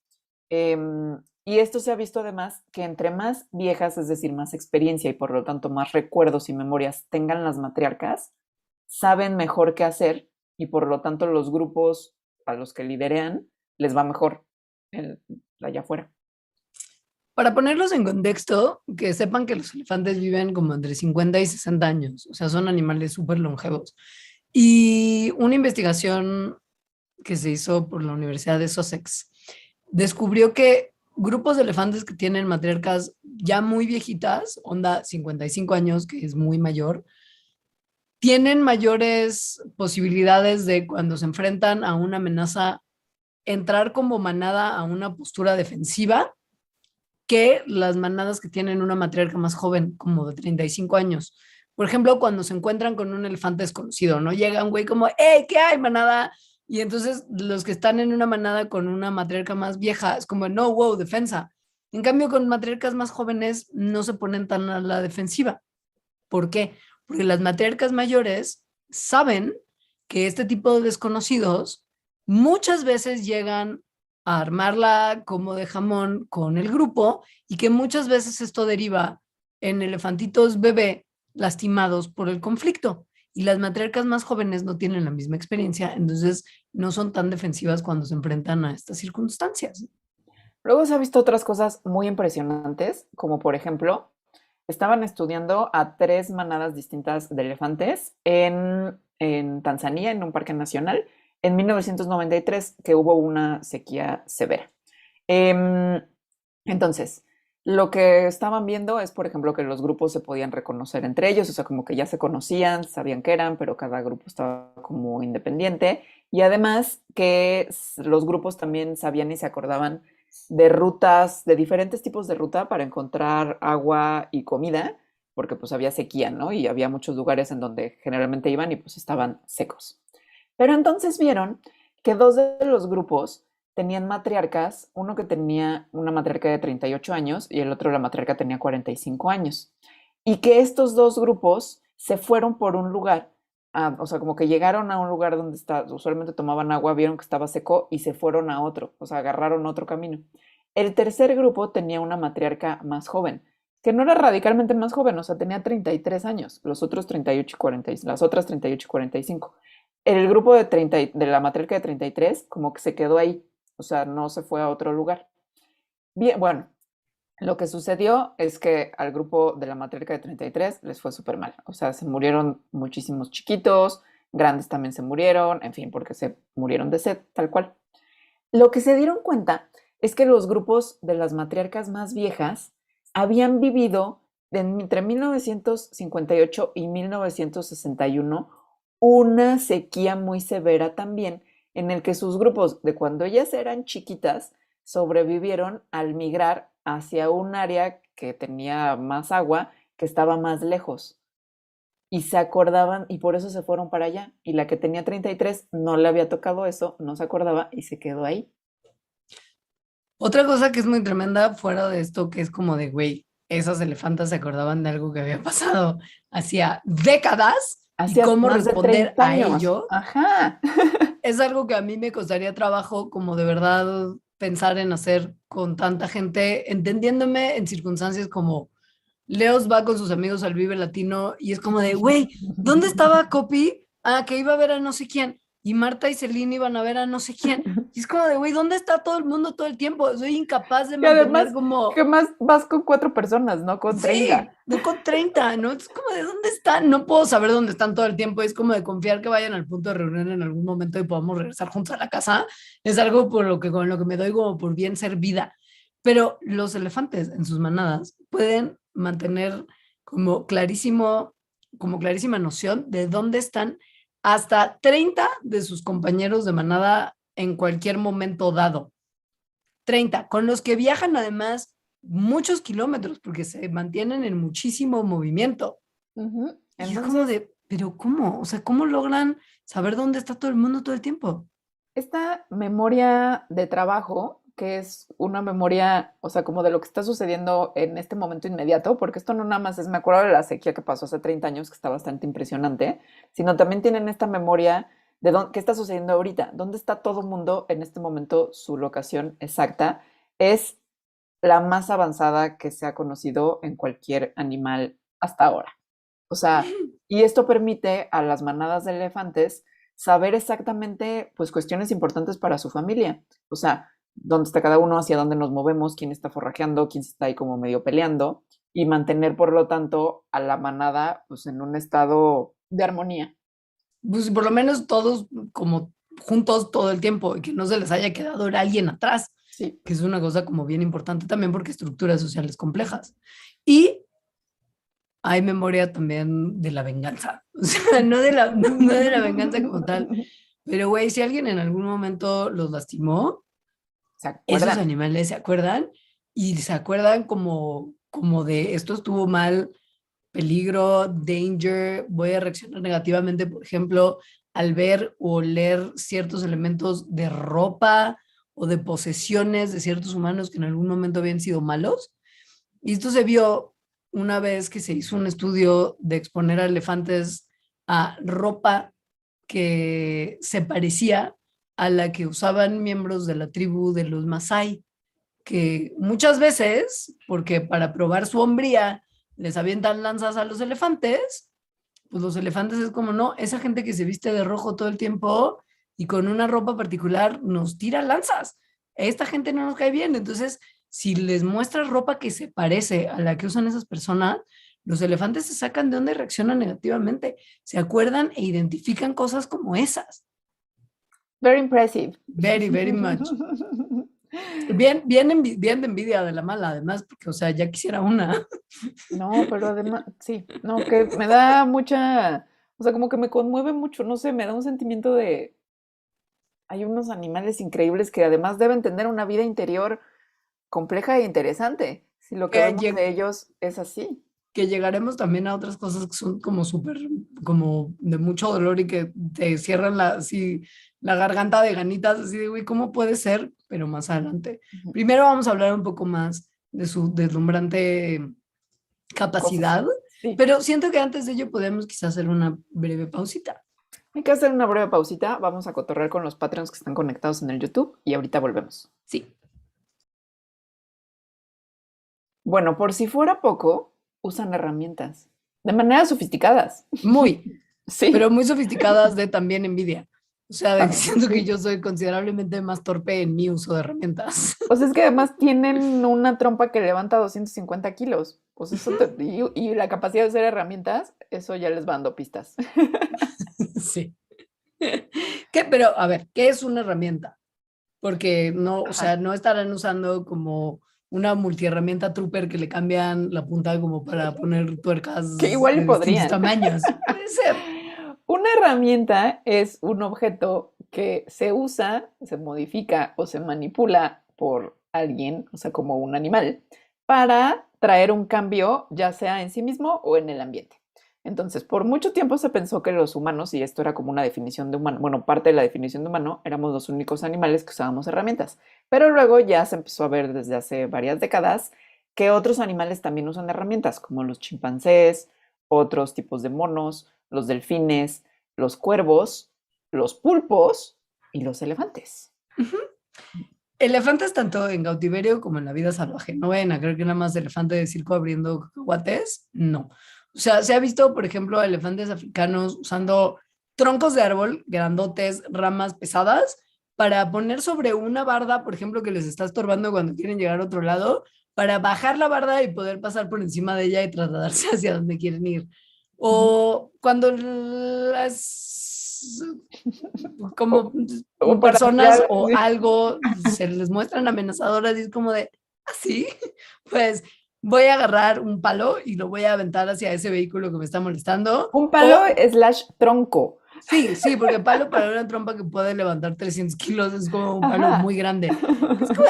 Y esto se ha visto además que entre más viejas, es decir, más experiencia y por lo tanto más recuerdos y memorias tengan las matriarcas, saben mejor qué hacer y por lo tanto los grupos a los que liderean les va mejor allá afuera. Para ponerlos en contexto, que sepan que los elefantes viven como entre 50 y 60 años, o sea, son animales súper longevos. Y una investigación que se hizo por la Universidad de Sussex descubrió que grupos de elefantes que tienen matriarcas ya muy viejitas, onda 55 años, que es muy mayor, tienen mayores posibilidades de cuando se enfrentan a una amenaza entrar como manada a una postura defensiva que las manadas que tienen una matriarca más joven, como de 35 años. Por ejemplo, cuando se encuentran con un elefante desconocido, ¿no? Llega un güey como, ¡hey, qué hay, manada! Y entonces los que están en una manada con una matriarca más vieja es como, no, wow, defensa. En cambio, con matriarcas más jóvenes no se ponen tan a la defensiva. ¿Por qué? Porque las matriarcas mayores saben que este tipo de desconocidos muchas veces llegan a armarla como de jamón con el grupo y que muchas veces esto deriva en elefantitos bebé lastimados por el conflicto. Y las matriarcas más jóvenes no tienen la misma experiencia, entonces no son tan defensivas cuando se enfrentan a estas circunstancias. Luego se ha visto otras cosas muy impresionantes, como por ejemplo, estaban estudiando a 3 manadas distintas de elefantes en Tanzania, en un parque nacional, en 1993, que hubo una sequía severa. Em, entonces, lo que estaban viendo es, por ejemplo, que los grupos se podían reconocer entre ellos, o sea, como que ya se conocían, sabían qué eran, pero cada grupo estaba como independiente. Y además que los grupos también sabían y se acordaban de rutas, de diferentes tipos de ruta para encontrar agua y comida, porque pues había sequía, ¿no? Y había muchos lugares en donde generalmente iban y pues estaban secos. Pero entonces vieron que 2 de los grupos tenían matriarcas, uno que tenía una matriarca de 38 años y el otro la matriarca tenía 45 años. Y que estos 2 grupos se fueron por un lugar, o sea, como que llegaron a un lugar donde usualmente tomaban agua, vieron que estaba seco y se fueron a otro, o sea, agarraron otro camino. El tercer grupo tenía una matriarca más joven, que no era radicalmente más joven, o sea, tenía 33 años, los otros 38 y 40, las otras 38 y 45. El grupo de, 30, de la matriarca de 33 como que se quedó ahí, o sea, no se fue a otro lugar. Bien, bueno, lo que sucedió es que al grupo de la matriarca de 33 les fue súper mal, o sea, se murieron muchísimos chiquitos, grandes también se murieron, en fin, porque se murieron de sed, tal cual. Lo que se dieron cuenta es que los grupos de las matriarcas más viejas habían vivido entre 1958 y 1961 una sequía muy severa también, en el que sus grupos de cuando ellas eran chiquitas sobrevivieron al migrar hacia un área que tenía más agua, que estaba más lejos. Y se acordaban y por eso se fueron para allá. Y la que tenía 33 no le había tocado eso, no se acordaba y se quedó ahí. Otra cosa que es muy tremenda fuera de esto, que es como de, güey, esas elefantas se acordaban de algo que había pasado hacía décadas y Hacía cómo más de responder 30 a años. ello Ajá. es algo que a mí me costaría trabajo como de verdad pensar en hacer con tanta gente, entendiéndome en circunstancias como Leos va con sus amigos al Vive Latino y es como de, güey, ¿dónde estaba Copy? Ah, que iba a ver a no sé quién. Y Marta y Celine iban a ver a no sé quién. Y es como de, güey, ¿dónde está todo el mundo todo el tiempo? Soy incapaz de Y mantener además, como, ¿qué más vas con 4 personas, no con 30? sí, no con 30, ¿no? Es como de, ¿dónde están? No puedo saber dónde están todo el tiempo. Es como de confiar que vayan al punto de reunión en algún momento y podamos regresar juntos a la casa. Es algo por lo que, con lo que me doy como por bien servida. Pero los elefantes en sus manadas pueden mantener como clarísima noción de dónde están hasta 30 de sus compañeros de manada en cualquier momento dado. 30 con los que viajan además muchos kilómetros porque se mantienen en muchísimo movimiento. Ujú. Y es como Entonces, de, pero ¿cómo? O sea, ¿cómo logran saber dónde está todo el mundo todo el tiempo? esta memoria de trabajo, que es una memoria, o sea, como de lo que está sucediendo en este momento inmediato, porque esto no nada más es, me acuerdo de la sequía que pasó hace 30 años, que está bastante impresionante, sino también tienen esta memoria de qué está sucediendo ahorita, dónde está todo el mundo en este momento, su locación exacta, es la más avanzada que se ha conocido en cualquier animal hasta ahora. O sea, y esto permite a las manadas de elefantes saber exactamente, pues, cuestiones importantes para su familia. O sea, dónde está cada uno, hacia dónde nos movemos, quién está forrajeando, quién está ahí como medio peleando, y mantener, por lo tanto, a la manada, pues, en un estado de armonía. pues por lo menos todos como juntos todo el tiempo y que no se les haya quedado alguien atrás, Sí. que es una cosa como bien importante también porque estructuras sociales complejas. Y hay memoria también de la venganza, o sea, no de la venganza como tal, pero güey, si alguien en algún momento los lastimó, ¿Se esos acuerdan? animales se acuerdan y se acuerdan como de esto estuvo mal, peligro, danger, voy a reaccionar negativamente, por ejemplo, al ver o oler ciertos elementos de ropa o de posesiones de ciertos humanos que en algún momento habían sido malos. Y esto se vio una vez que se hizo un estudio de exponer a elefantes a ropa que se parecía a la que usaban miembros de la tribu de los Masái, que muchas veces, porque para probar su hombría les avientan lanzas a los elefantes, pues los elefantes es como, no, esa gente que se viste de rojo todo el tiempo y con una ropa particular nos tira lanzas. Esta gente no nos cae bien. Entonces, si les muestras ropa que se parece a la que usan esas personas, los elefantes se sacan de onda y reaccionan negativamente. Se acuerdan e identifican cosas como esas. Very impressive. Very, very much. Bien de envidia de la mala, además, porque, o sea, ya quisiera una. No, pero además, sí, no, que me da mucha, o sea, como que me conmueve mucho, no sé, me da un sentimiento de, hay unos animales increíbles que además deben tener una vida interior compleja e interesante, si lo que vemos Que, de ellos es así. que llegaremos también a otras cosas que son como súper, como de mucho dolor y que te cierran así, la garganta de ganitas, así de, güey, ¿cómo puede ser? Pero más adelante. Ujú. Primero vamos a hablar un poco más de su deslumbrante Cosas. capacidad, Sí, pero siento que antes de ello podemos quizás hacer una breve pausita. hay que hacer una breve pausita, vamos a cotorrear con los Patreons que están conectados en el YouTube y ahorita volvemos. Sí, Bueno, por si fuera poco, usan herramientas de manera sofisticadas. muy, pero Sí. muy sofisticadas de también envidia. O sea, de que Ah, siento que sí. yo soy considerablemente más torpe en mi uso de herramientas. O sea, es que además tienen una trompa que levanta 250 kilos. Pues eso y la capacidad de hacer herramientas, eso ya les va dando pistas. Sí. ¿Qué? Pero, a ver, ¿qué es una herramienta? Porque no, o sea, Ajá. no estarán usando como una multiherramienta trooper que le cambian la punta como para poner Que tuercas igual y de distintos podrían. tamaños. Puede ser. Una herramienta es un objeto que se usa, se modifica o se manipula por alguien, o sea, como un animal, para traer un cambio, ya sea en sí mismo o en el ambiente. Entonces, por mucho tiempo se pensó que los humanos, y esto era como una definición de humano, bueno, parte de la definición de humano, éramos los únicos animales que usábamos herramientas. Pero luego ya se empezó a ver desde hace varias décadas que otros animales también usan herramientas, como los chimpancés, otros tipos de monos, los delfines, los cuervos, los pulpos y los elefantes. Ujú. Elefantes tanto en cautiverio como en la vida salvaje. No vayan a creer que nada más elefante de circo abriendo cacahuates. No. O sea, se ha visto, por ejemplo, elefantes africanos usando troncos de árbol, grandotes, ramas pesadas, para poner sobre una barda, por ejemplo, que les está estorbando cuando quieren llegar a otro lado, para bajar la barda y poder pasar por encima de ella y trasladarse hacia donde quieren ir. Ujú. O cuando las como O para personas tirar, o sí. algo se les muestran amenazadoras y es como de, así, pues voy a agarrar un palo y lo voy a aventar hacia ese vehículo que me está molestando. Un palo O slash tronco. sí, sí, porque palo para una trompa que puede levantar 300 kilos es como un palo Ajá. muy grande. Es como,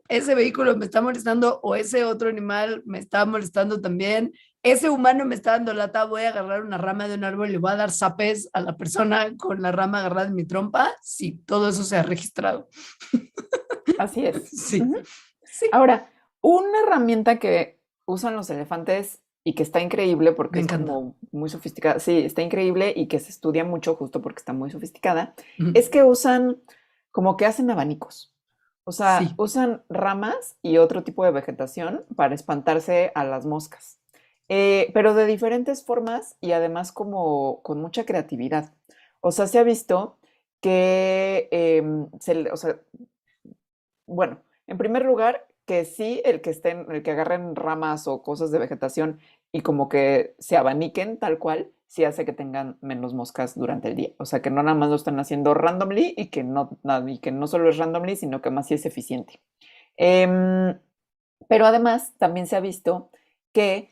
ese vehículo me está molestando o ese otro animal me está molestando también. Ese humano me está dando lata, voy a agarrar una rama de un árbol y le voy a dar zapes a la persona con la rama agarrada en mi trompa. Sí, todo eso se ha registrado. Así es. Sí, Ujú. sí, Ahora, una herramienta que usan los elefantes y que está increíble porque me es encanta. como muy sofisticada, sí, está increíble y que se estudia mucho justo porque está muy sofisticada, Ujú. es que usan como que hacen abanicos. O sea, Sí. usan ramas y otro tipo de vegetación para espantarse a las moscas. Pero de diferentes formas y además como con mucha creatividad. O sea, se ha visto que, o sea, bueno, en primer lugar, que sí, el que agarren ramas o cosas de vegetación y como que se abaniquen tal cual, sí hace que tengan menos moscas durante el día. O sea, que no nada más lo están haciendo randomly y que no solo es randomly, sino que más sí es eficiente. Em, pero además también se ha visto que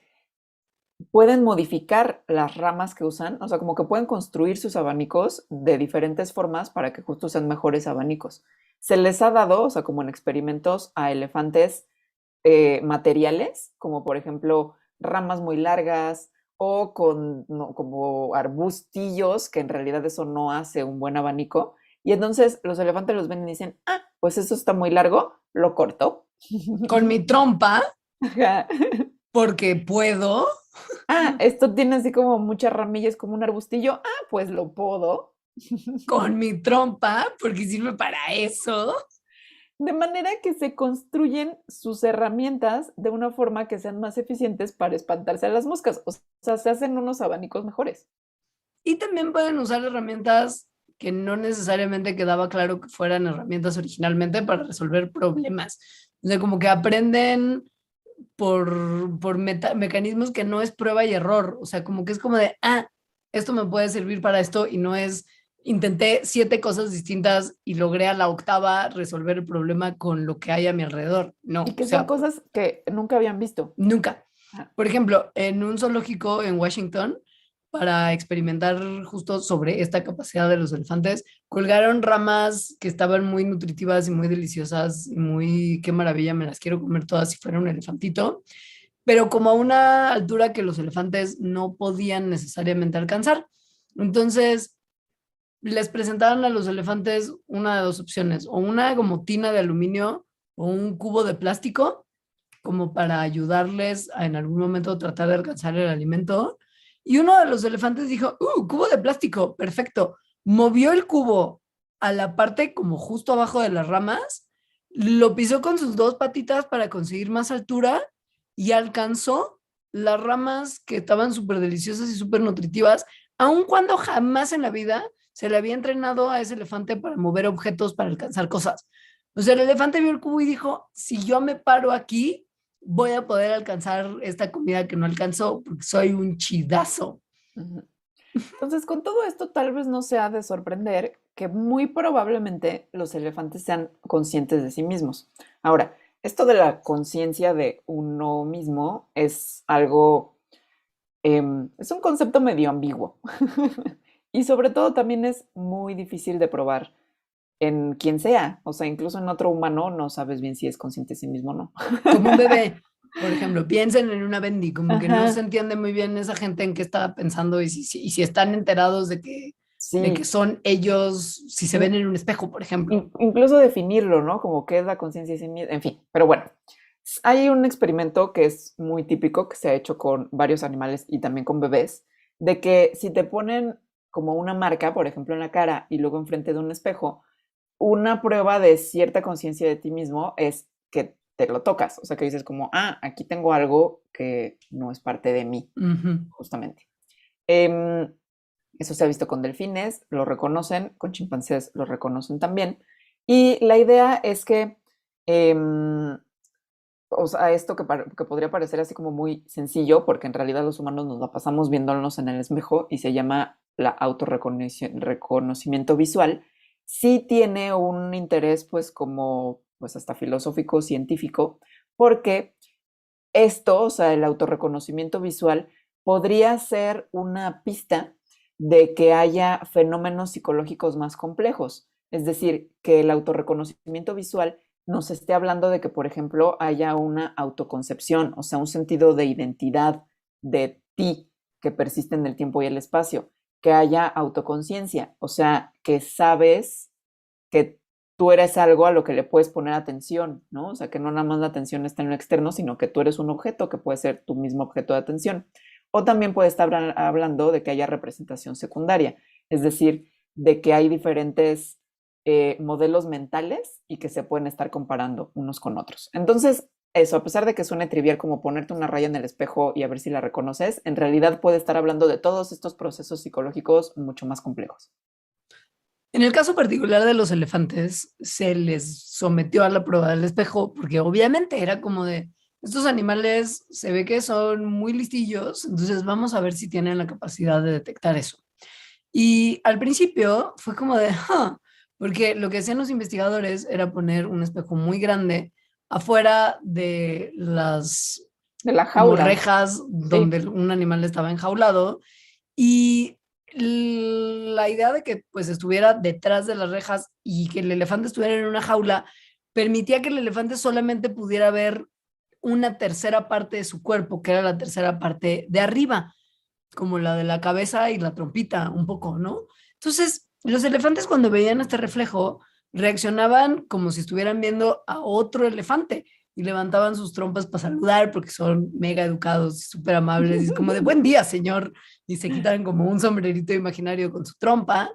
pueden modificar las ramas que usan, o sea, como que pueden construir sus abanicos de diferentes formas para que justo sean mejores abanicos. Se les ha dado, o sea, como en experimentos a elefantes materiales, como por ejemplo ramas muy largas o con no, como arbustillos, que en realidad eso no hace un buen abanico. Y entonces los elefantes los ven y dicen, ah, pues eso está muy largo, lo corto. Con mi trompa, Ajá. porque puedo. Ah, esto tiene así como muchas ramillas, como un arbustillo. Ah, pues lo podo. Con mi trompa, porque sirve para eso. De manera que se construyen sus herramientas de una forma que sean más eficientes para espantarse a las moscas. O sea, se hacen unos abanicos mejores. Y también pueden usar herramientas que no necesariamente quedaba claro que fueran herramientas originalmente para resolver problemas. O sea, como que aprenden por mecanismos que no es prueba y error. O sea, como que es como de, ah, esto me puede servir para esto y no es, intenté 7 cosas distintas y logré a la octava resolver el problema con lo que hay a mi alrededor. Y No, o que son sea, cosas que nunca habían visto. nunca. Ajá. Por ejemplo, en un zoológico en Washington, para experimentar justo sobre esta capacidad de los elefantes, colgaron ramas que estaban muy nutritivas y muy deliciosas y muy, qué maravilla, me las quiero comer todas si fuera un elefantito, pero como a una altura que los elefantes no podían necesariamente alcanzar. Entonces, les presentaron a los elefantes una de dos opciones, o una como tina de aluminio o un cubo de plástico, como para ayudarles a en algún momento tratar de alcanzar el alimento. Y uno de los elefantes dijo, cubo de plástico, perfecto. Movió el cubo a la parte como justo abajo de las ramas, lo pisó con sus 2 patitas para conseguir más altura y alcanzó las ramas que estaban súper deliciosas y súper nutritivas, aun cuando jamás en la vida se le había entrenado a ese elefante para mover objetos, para alcanzar cosas. O sea, el elefante vio el cubo y dijo, si yo me paro aquí, voy a poder alcanzar esta comida que no alcanzó porque soy un chidazo. Ujú. Entonces, con todo esto, tal vez no sea de sorprender que muy probablemente los elefantes sean conscientes de sí mismos. Ahora, esto de la conciencia de uno mismo es algo, es un concepto medio ambiguo. Y sobre todo también es muy difícil de probar en quien sea. O sea, incluso en otro humano no sabes bien si es consciente de sí mismo o no. Como un bebé, por ejemplo, piensen en una Bendy, como que no se Ajá, entiende muy bien esa gente en qué estaba pensando y si están enterados de que sí. son ellos, si se ven In- en un espejo, por ejemplo. incluso definirlo, ¿no? Como qué es la conciencia de sí mismo, en fin, pero bueno, hay un experimento que es muy típico que se ha hecho con varios animales y también con bebés, de que si te ponen como una marca, por ejemplo, en la cara y luego enfrente de un espejo, una prueba de cierta conciencia de ti mismo es que te lo tocas, o sea, que dices como, ah, aquí tengo algo que no es parte de mí, Ujú. justamente. Em, eso se ha visto con delfines, lo reconocen, con chimpancés lo reconocen también. Y la idea es que, o sea, esto que podría parecer así como muy sencillo, porque en realidad los humanos nos la pasamos viéndonos en el espejo y se llama la autorreconocimiento visual, sí tiene un interés pues como pues hasta filosófico, científico, porque esto, o sea, el autorreconocimiento visual, podría ser una pista de que haya fenómenos psicológicos más complejos. Es decir, que el autorreconocimiento visual nos esté hablando de que, por ejemplo, haya una autoconcepción, o sea, un sentido de identidad de ti que persiste en el tiempo y el espacio, que haya autoconciencia, o sea, que sabes que tú eres algo a lo que le puedes poner atención, ¿no? O sea, que no nada más la atención está en lo externo, sino que tú eres un objeto que puede ser tu mismo objeto de atención. O también puede estar hablando de que haya representación secundaria, es decir, de que hay diferentes modelos mentales y que se pueden estar comparando unos con otros. Entonces, eso, a pesar de que suene trivial como ponerte una raya en el espejo y a ver si la reconoces, en realidad puede estar hablando de todos estos procesos psicológicos mucho más complejos. En el caso particular de los elefantes, se les sometió a la prueba del espejo porque obviamente era como de, estos animales se ve que son muy listillos, entonces vamos a ver si tienen la capacidad de detectar eso. Y al principio fue como de, "Huh", porque lo que hacían los investigadores era poner un espejo muy grande afuera de las De la como jaula. rejas Sí. donde un animal estaba enjaulado y la idea de que pues estuviera detrás de las rejas y que el elefante estuviera en una jaula permitía que el elefante solamente pudiera ver una tercera parte de su cuerpo, que era la tercera parte de arriba, como la de la cabeza y la trompita, un poco, ¿no? Entonces, los elefantes cuando veían este reflejo reaccionaban como si estuvieran viendo a otro elefante y levantaban sus trompas para saludar porque son mega educados, súper amables, y es como de buen día, señor, y se quitan como un sombrerito imaginario con su trompa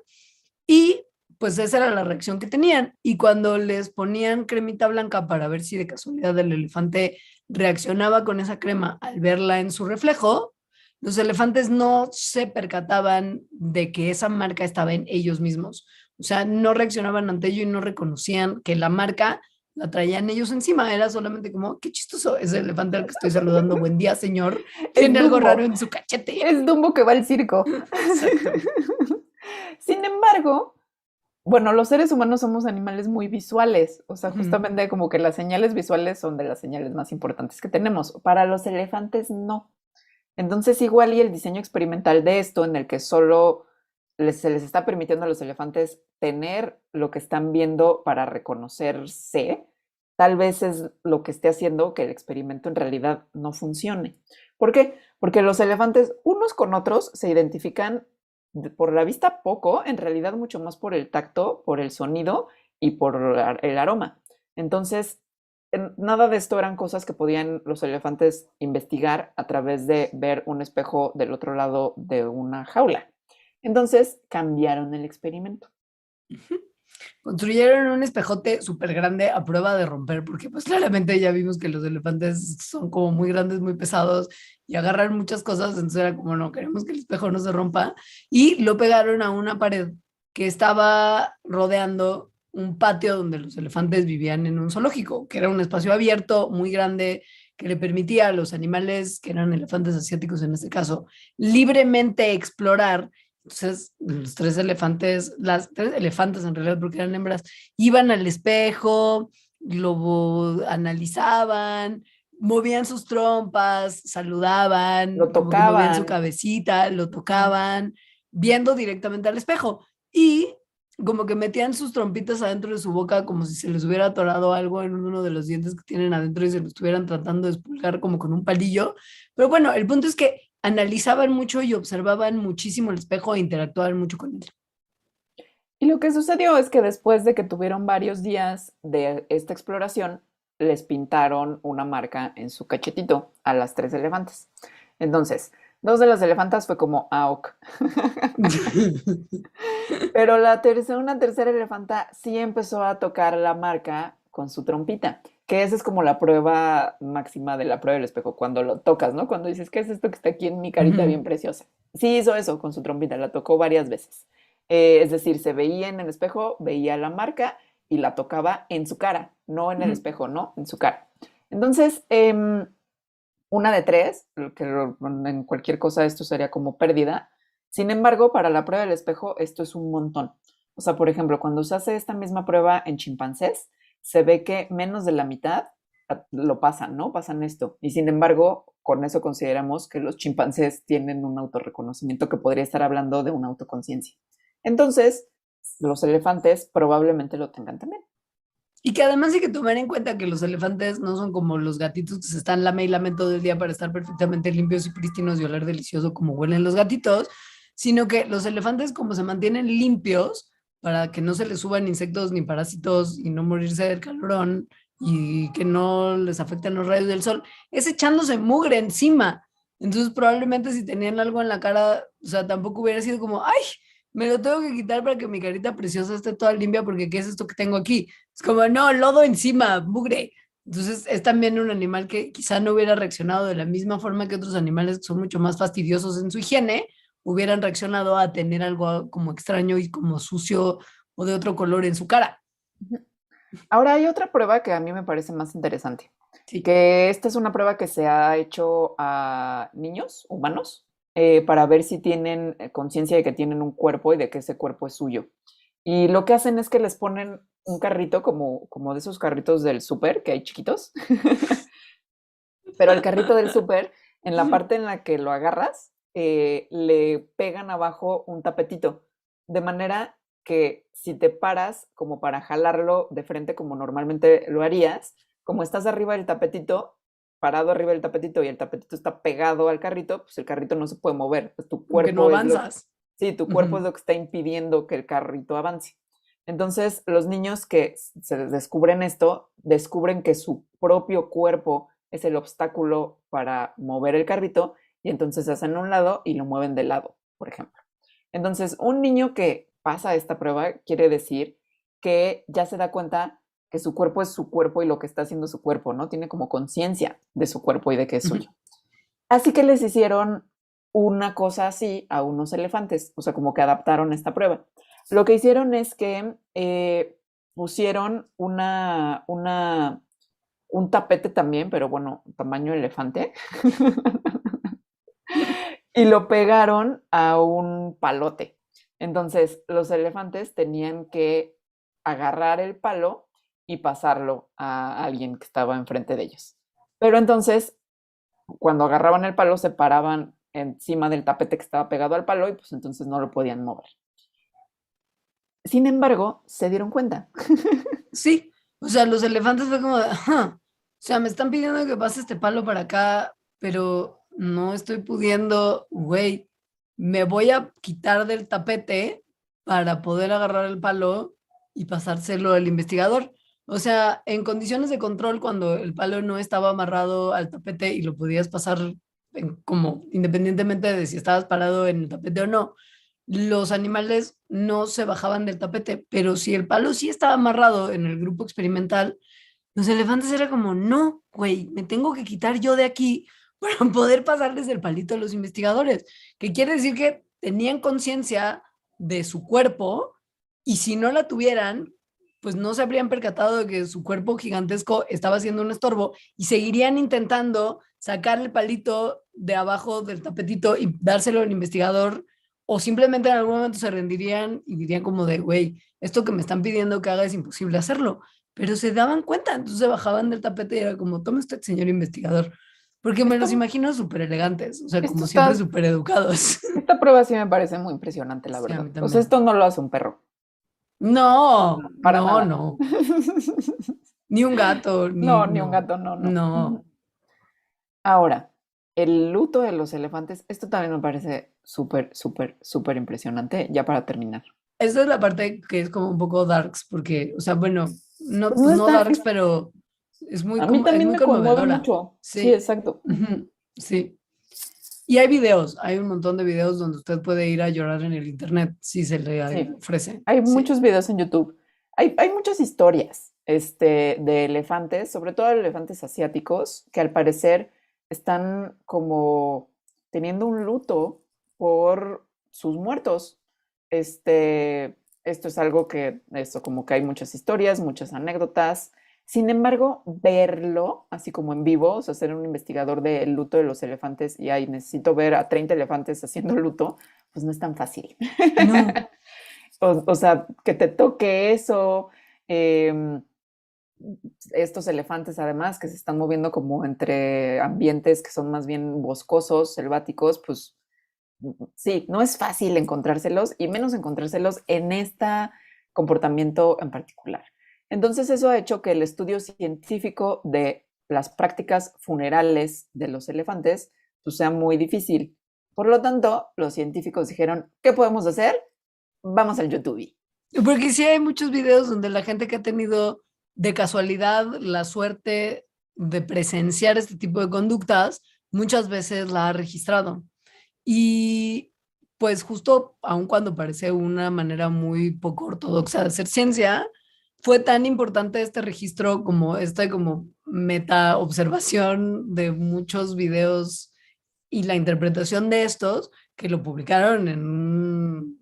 y pues esa era la reacción que tenían. Y cuando les ponían cremita blanca para ver si de casualidad el elefante reaccionaba con esa crema al verla en su reflejo, los elefantes no se percataban de que esa marca estaba en ellos mismos. O sea, no reaccionaban ante ello y no reconocían que la marca la traían ellos encima. Era solamente como, qué chistoso, ese elefante al que estoy saludando, buen día, señor, Es tiene algo raro Dumbo. en su cachete. Es Dumbo que va al circo. Exacto. Sin embargo, bueno, los seres humanos somos animales muy visuales, o sea, Ujú. justamente como que las señales visuales son de las señales más importantes que tenemos. Para los elefantes no. Entonces, igual y el diseño experimental de esto, en el que solo se les está permitiendo a los elefantes tener lo que están viendo para reconocerse, tal vez es lo que esté haciendo que el experimento en realidad no funcione. ¿Por qué? Porque los elefantes unos con otros se identifican por la vista poco, en realidad mucho más por el tacto, por el sonido y por el aroma. Entonces, nada de esto eran cosas que podían los elefantes investigar a través de ver un espejo del otro lado de una jaula. Entonces cambiaron el experimento. Construyeron un espejote súper grande a prueba de romper, porque pues claramente ya vimos que los elefantes son como muy grandes, muy pesados y agarran muchas cosas, entonces era como no, queremos que el espejo no se rompa. Y lo pegaron a una pared que estaba rodeando un patio donde los elefantes vivían en un zoológico, que era un espacio abierto, muy grande, que le permitía a los animales, que eran elefantes asiáticos en este caso, libremente explorar. Entonces, los tres elefantes, las tres elefantes en realidad, porque eran hembras, iban al espejo, lo analizaban, movían sus trompas, saludaban, Lo como que movían su tocaban. cabecita, lo Ujú. tocaban, viendo directamente al espejo. Y como que metían sus trompitas adentro de su boca como si se les hubiera atorado algo en uno de los dientes que tienen adentro y se lo estuvieran tratando de expulgar como con un palillo. Pero bueno, el punto es que analizaban mucho y observaban muchísimo el espejo e interactuaban mucho con él. Y lo que sucedió es que después de que tuvieron varios días de esta exploración, les pintaron una marca en su cachetito a las tres elefantes. Entonces, dos de las elefantas fue como, ah, ok. Pero una tercera elefanta sí empezó a tocar la marca con su trompita, que esa es como la prueba máxima de la prueba del espejo, cuando lo tocas, ¿no? Cuando dices, ¿qué es esto que está aquí en mi carita bien preciosa? Sí hizo eso con su trompita, la tocó varias veces. Es decir, se veía en el espejo, veía la marca y la tocaba en su cara, no en el espejo, no, en su cara. Entonces, una de tres, que en cualquier cosa esto sería como pérdida. Sin embargo, para la prueba del espejo esto es un montón. O sea, por ejemplo, cuando se hace esta misma prueba en chimpancés, se ve que menos de la mitad lo pasan, ¿no? Pasan esto. Y sin embargo, con eso consideramos que los chimpancés tienen un autorreconocimiento que podría estar hablando de una autoconciencia. Entonces, los elefantes probablemente lo tengan también. Y que además hay que tomar en cuenta que los elefantes no son como los gatitos que se están lame y lame todo el día para estar perfectamente limpios y prístinos y oler delicioso como huelen los gatitos, sino que los elefantes como se mantienen limpios para que no se les suban insectos ni parásitos y no morirse del calorón y que no les afecten los rayos del sol, es echándose mugre encima. Entonces probablemente si tenían algo en la cara, o sea, tampoco hubiera sido como, ay, me lo tengo que quitar para que mi carita preciosa esté toda limpia porque ¿qué es esto que tengo aquí? Es como, no, lodo encima, mugre. Entonces es también un animal que quizá no hubiera reaccionado de la misma forma que otros animales que son mucho más fastidiosos en su higiene, hubieran reaccionado a tener algo como extraño y como sucio o de otro color en su cara. Ahora hay otra prueba que a mí me parece más interesante. Sí. que esta es una prueba que se ha hecho a niños humanos para ver si tienen conciencia de que tienen un cuerpo y de que ese cuerpo es suyo. Y lo que hacen es que les ponen un carrito como de esos carritos del súper que hay chiquitos, pero el carrito del súper, en la parte en la que lo agarras, le pegan abajo un tapetito, de manera que si te paras como para jalarlo de frente como normalmente lo harías, como estás arriba del tapetito, parado arriba del tapetito y el tapetito está pegado al carrito, pues el carrito no se puede mover, pues tu Como que no cuerpo es lo, avanzas. sí, tu cuerpo es Ujú. lo que está impidiendo que el carrito avance. Entonces, los niños que se descubren esto, descubren que su propio cuerpo es el obstáculo para mover el carrito y entonces se hacen a un lado y lo mueven de lado, por ejemplo. Entonces, un niño que pasa esta prueba quiere decir que ya se da cuenta que su cuerpo es su cuerpo y lo que está haciendo su cuerpo, ¿no? Tiene como conciencia de su cuerpo y de que es Ujú. suyo. Así que les hicieron una cosa así a unos elefantes, o sea, como que adaptaron esta prueba. Lo que hicieron es que pusieron un tapete también, pero bueno, tamaño elefante, y lo pegaron a un palote. Entonces, los elefantes tenían que agarrar el palo y pasarlo a alguien que estaba enfrente de ellos. Pero entonces, cuando agarraban el palo, se paraban encima del tapete que estaba pegado al palo y pues entonces no lo podían mover. Sin embargo, se dieron cuenta. Sí, o sea, los elefantes fue como de, "Ajá". O sea, me están pidiendo que pase este palo para acá, pero no estoy pudiendo, güey, me voy a quitar del tapete para poder agarrar el palo y pasárselo al investigador. O sea, en condiciones de control, cuando el palo no estaba amarrado al tapete y lo podías pasar como independientemente de si estabas parado en el tapete o no, los animales no se bajaban del tapete, pero si el palo sí estaba amarrado en el grupo experimental, los elefantes era como, no, güey, me tengo que quitar yo de aquí para poder pasarles el palito a los investigadores, que quiere decir que tenían conciencia de su cuerpo y si no la tuvieran, pues no se habrían percatado de que su cuerpo gigantesco estaba haciendo un estorbo y seguirían intentando sacar el palito de abajo del tapetito y dárselo al investigador o simplemente en algún momento se rendirían y dirían como de, güey, esto que me están pidiendo que haga es imposible hacerlo. Pero se daban cuenta, entonces se bajaban del tapete y era como, tome usted, señor investigador. Porque me los Esto, imagino súper elegantes, o sea, esto como siempre está, súper educados. esta prueba sí me parece muy impresionante, la Sí, a verdad. mí O sea, también. esto no lo hace un perro. No, Para no, nada. no. Ni un gato, ni, No, ni un no, gato, no, no. no. Ahora, el luto de los elefantes, esto también me parece súper, súper, súper impresionante, ya para terminar. Esta es la parte que es como un poco darks, porque, o sea, bueno, no, Pues no pues no está, darks, pero es muy, a mí es también muy me conmueve conmovedora. mucho. Sí, Sí, exacto. ujú, sí. Y hay videos, hay un montón de videos donde usted puede ir a llorar en el internet si se le Sí, ofrece. hay Sí. muchos videos en YouTube. Hay muchas historias de elefantes, sobre todo de elefantes asiáticos, que al parecer están como teniendo un luto por sus muertos. Esto es algo que, esto como que hay muchas historias, muchas anécdotas. Sin embargo, verlo así como en vivo, o sea, ser un investigador del luto de los elefantes y ahí necesito ver a 30 elefantes haciendo luto, pues no es tan fácil. No, O sea, que te toque eso, em, estos elefantes además que se están moviendo como entre ambientes que son más bien boscosos, selváticos, pues sí, no es fácil encontrárselos y menos encontrárselos en este comportamiento en particular. Entonces eso ha hecho que el estudio científico de las prácticas funerales de los elefantes pues, sea muy difícil. Por lo tanto, los científicos dijeron, ¿qué podemos hacer? Vamos al YouTube. porque sí hay muchos videos donde la gente que ha tenido de casualidad la suerte de presenciar este tipo de conductas, muchas veces la ha registrado. Y pues justo aun cuando parece una manera muy poco ortodoxa de hacer ciencia, fue tan importante este registro como esta como meta observación de muchos videos y la interpretación de estos que lo publicaron en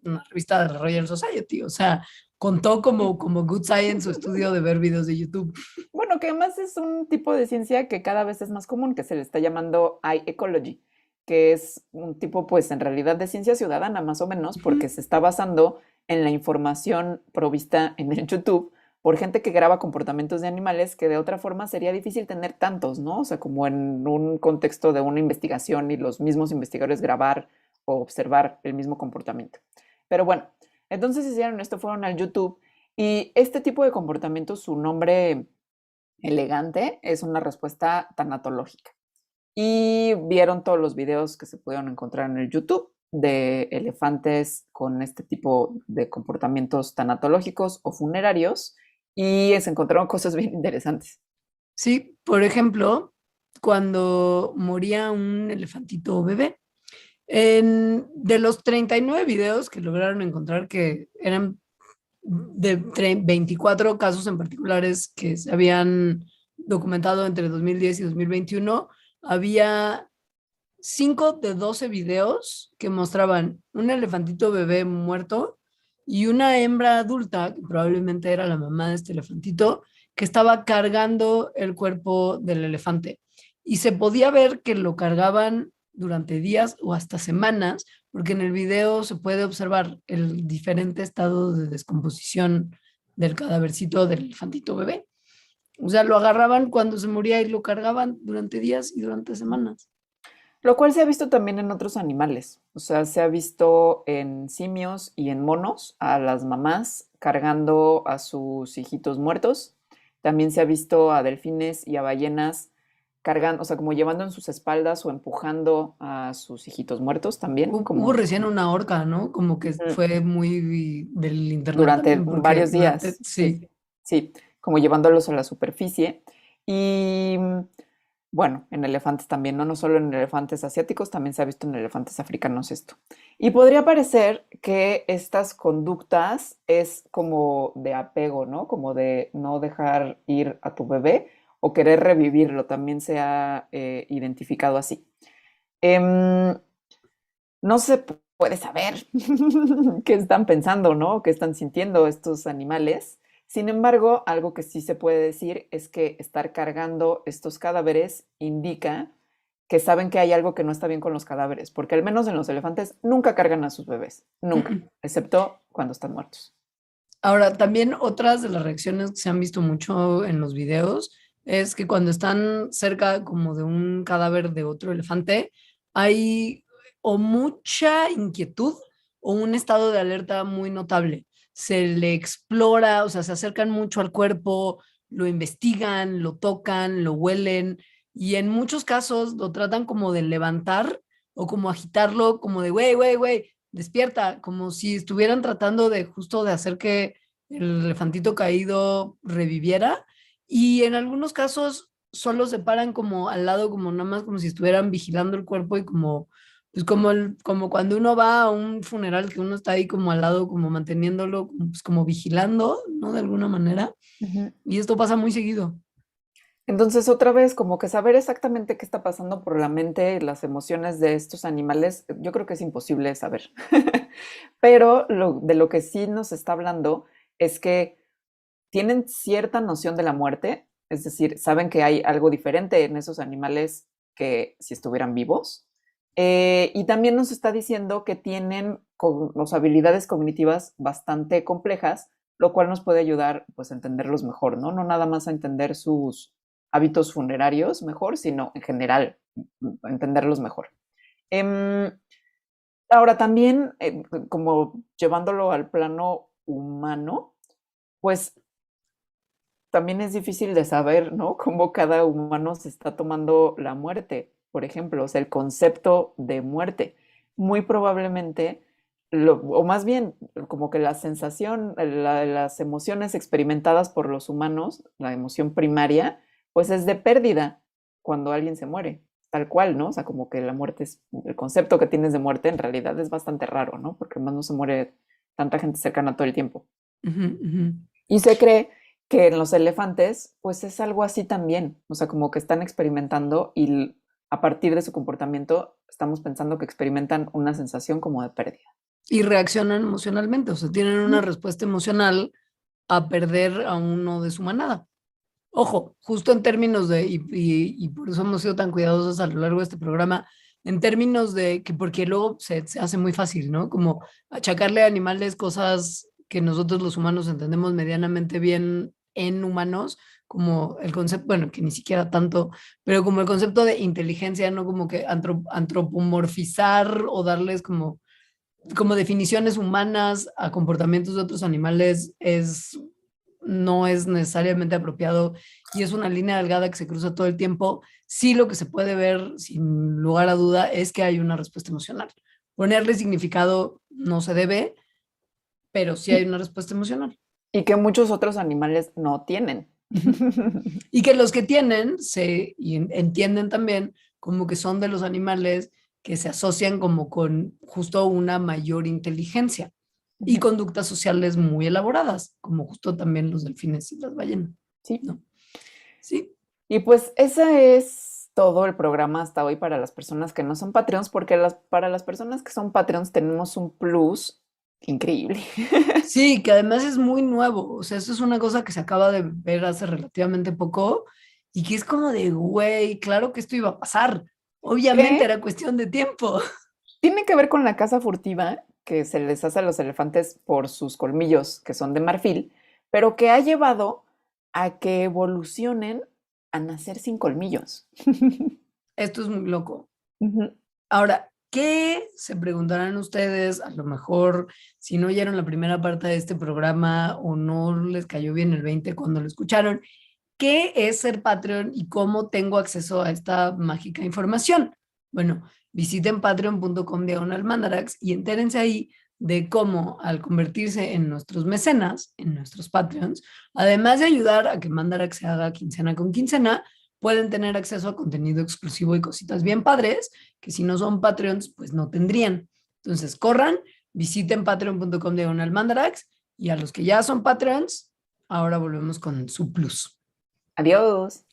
una revista de la Royal Society. O sea, contó como Good Science su estudio de ver videos de YouTube. Bueno, que además es un tipo de ciencia que cada vez es más común, que se le está llamando ecology, que es un tipo, pues, en realidad de ciencia ciudadana, más o menos, Ujú. porque se está basando en la información provista en el YouTube por gente que graba comportamientos de animales que de otra forma sería difícil tener tantos, ¿no? O sea, como en un contexto de una investigación y los mismos investigadores grabar o observar el mismo comportamiento. Pero bueno, entonces hicieron esto, fueron al YouTube y este tipo de comportamiento, su nombre elegante, es una respuesta tanatológica. Y vieron todos los videos que se pudieron encontrar en el YouTube de elefantes con este tipo de comportamientos tanatológicos o funerarios y se encontraron cosas bien interesantes. Sí, por ejemplo, cuando moría un elefantito bebé, de los 39 videos que lograron encontrar, que eran de 24 casos en particulares que se habían documentado entre 2010 y 2021, había 5 de 12 videos que mostraban un elefantito bebé muerto y una hembra adulta, que probablemente era la mamá de este elefantito, que estaba cargando el cuerpo del elefante. Y se podía ver que lo cargaban durante días o hasta semanas, porque en el video se puede observar el diferente estado de descomposición del cadávercito del elefantito bebé. O sea, lo agarraban cuando se moría y lo cargaban durante días y durante semanas. Lo cual se ha visto también en otros animales. O sea, se ha visto en simios y en monos a las mamás cargando a sus hijitos muertos. También se ha visto a delfines y a ballenas cargando, o sea, como llevando en sus espaldas o empujando a sus hijitos muertos también, Hubo como recién una orca, ¿no? Como que ujú, fue muy del internet durante también, porque varios durante, días. Sí, sí, sí, como llevándolos a la superficie. Y bueno, en elefantes también, ¿no? No solo en elefantes asiáticos, también se ha visto en elefantes africanos esto. Y podría parecer que estas conductas es como de apego, ¿no? Como de no dejar ir a tu bebé o querer revivirlo, también se ha identificado así. Em, no se puede saber qué están pensando, ¿no? ¿Qué están sintiendo estos animales? Sin embargo, algo que sí se puede decir es que estar cargando estos cadáveres indica que saben que hay algo que no está bien con los cadáveres, porque al menos en los elefantes nunca cargan a sus bebés, nunca, Mm. excepto cuando están muertos. Ahora, también otras de las reacciones que se han visto mucho en los videos es que cuando están cerca como de un cadáver de otro elefante, hay o mucha inquietud o un estado de alerta muy notable. Se le explora, o sea, se acercan mucho al cuerpo, lo investigan, lo tocan, lo huelen y en muchos casos lo tratan como de levantar o como agitarlo, como de, güey, despierta, como si estuvieran tratando de justo de hacer que el elefantito caído reviviera. Y en algunos casos solo se paran como al lado, como nada más como si estuvieran vigilando el cuerpo y como, pues como cuando uno va a un funeral que uno está ahí como al lado, como manteniéndolo, pues como vigilando, ¿no? De alguna manera. Ujú. Y esto pasa muy seguido. Entonces, otra vez, como que saber exactamente qué está pasando por la mente y las emociones de estos animales, yo creo que es imposible saber. Pero de lo que sí nos está hablando es que tienen cierta noción de la muerte, es decir, saben que hay algo diferente en esos animales que si estuvieran vivos. Y también nos está diciendo que tienen habilidades cognitivas bastante complejas, lo cual nos puede ayudar pues, a entenderlos mejor, ¿no? No nada más a entender sus hábitos funerarios mejor, sino en general, a entenderlos mejor. Em, ahora también, como llevándolo al plano humano, pues también es difícil de saber, ¿no? Cómo cada humano se está tomando la muerte, por ejemplo, o sea, el concepto de muerte. Muy probablemente, o más bien, como que la sensación, las emociones experimentadas por los humanos, la emoción primaria, pues es de pérdida cuando alguien se muere, tal cual, ¿no? O sea, como que la muerte es, el concepto que tienes de muerte en realidad es bastante raro, ¿no? Porque más no se muere tanta gente cercana todo el tiempo. Ujú, ujú. Y se cree que en los elefantes, pues es algo así también, o sea, como que están experimentando y a partir de su comportamiento estamos pensando que experimentan una sensación como de pérdida. Y reaccionan emocionalmente, o sea, tienen una respuesta emocional a perder a uno de su manada. Ojo, justo en términos de, y por eso hemos sido tan cuidadosos a lo largo de este programa, en términos de que, porque luego se hace muy fácil, ¿no? Como achacarle a animales cosas que nosotros los humanos entendemos medianamente bien en humanos, como el concepto, bueno, que ni siquiera tanto, pero como el concepto de inteligencia, ¿no? Como que antropomorfizar o darles como definiciones humanas a comportamientos de otros animales no es necesariamente apropiado y es una línea delgada que se cruza todo el tiempo. Sí, lo que se puede ver sin lugar a duda es que hay una respuesta emocional. Ponerle significado no se debe, pero sí hay una respuesta emocional. Y que muchos otros animales no tienen. Y que los que tienen y entienden también como que son de los animales que se asocian como con justo una mayor inteligencia y conductas sociales muy elaboradas, como justo también los delfines y las ballenas, Sí. ¿no? Sí. Y pues ese es todo el programa hasta hoy para las personas que no son Patreons, porque para las personas que son Patreons tenemos un plus increíble. Sí, que además es muy nuevo, o sea, eso es una cosa que se acaba de ver hace relativamente poco y que es como de, güey, claro que esto iba a pasar, obviamente Que era cuestión de tiempo. tiene que ver con la caza furtiva que se les hace a los elefantes por sus colmillos, que son de marfil, pero que ha llevado a que evolucionen a nacer sin colmillos. Esto es muy loco. Ujú. Ahora, ¿qué se preguntarán ustedes? A lo mejor, si no oyeron la primera parte de este programa o no les cayó bien el 20 cuando lo escucharon, ¿qué es ser Patreon y cómo tengo acceso a esta mágica información? Bueno, visiten patreon.com/mandarax y entérense ahí de cómo al convertirse en nuestros mecenas, en nuestros Patreons, además de ayudar a que Mandarax se haga quincena con quincena, pueden tener acceso a contenido exclusivo y cositas bien padres que si no son Patreons, pues no tendrían. Entonces, corran, visiten patreon.com/mandarax y a los que ya son Patreons, ahora volvemos con su plus. Adiós.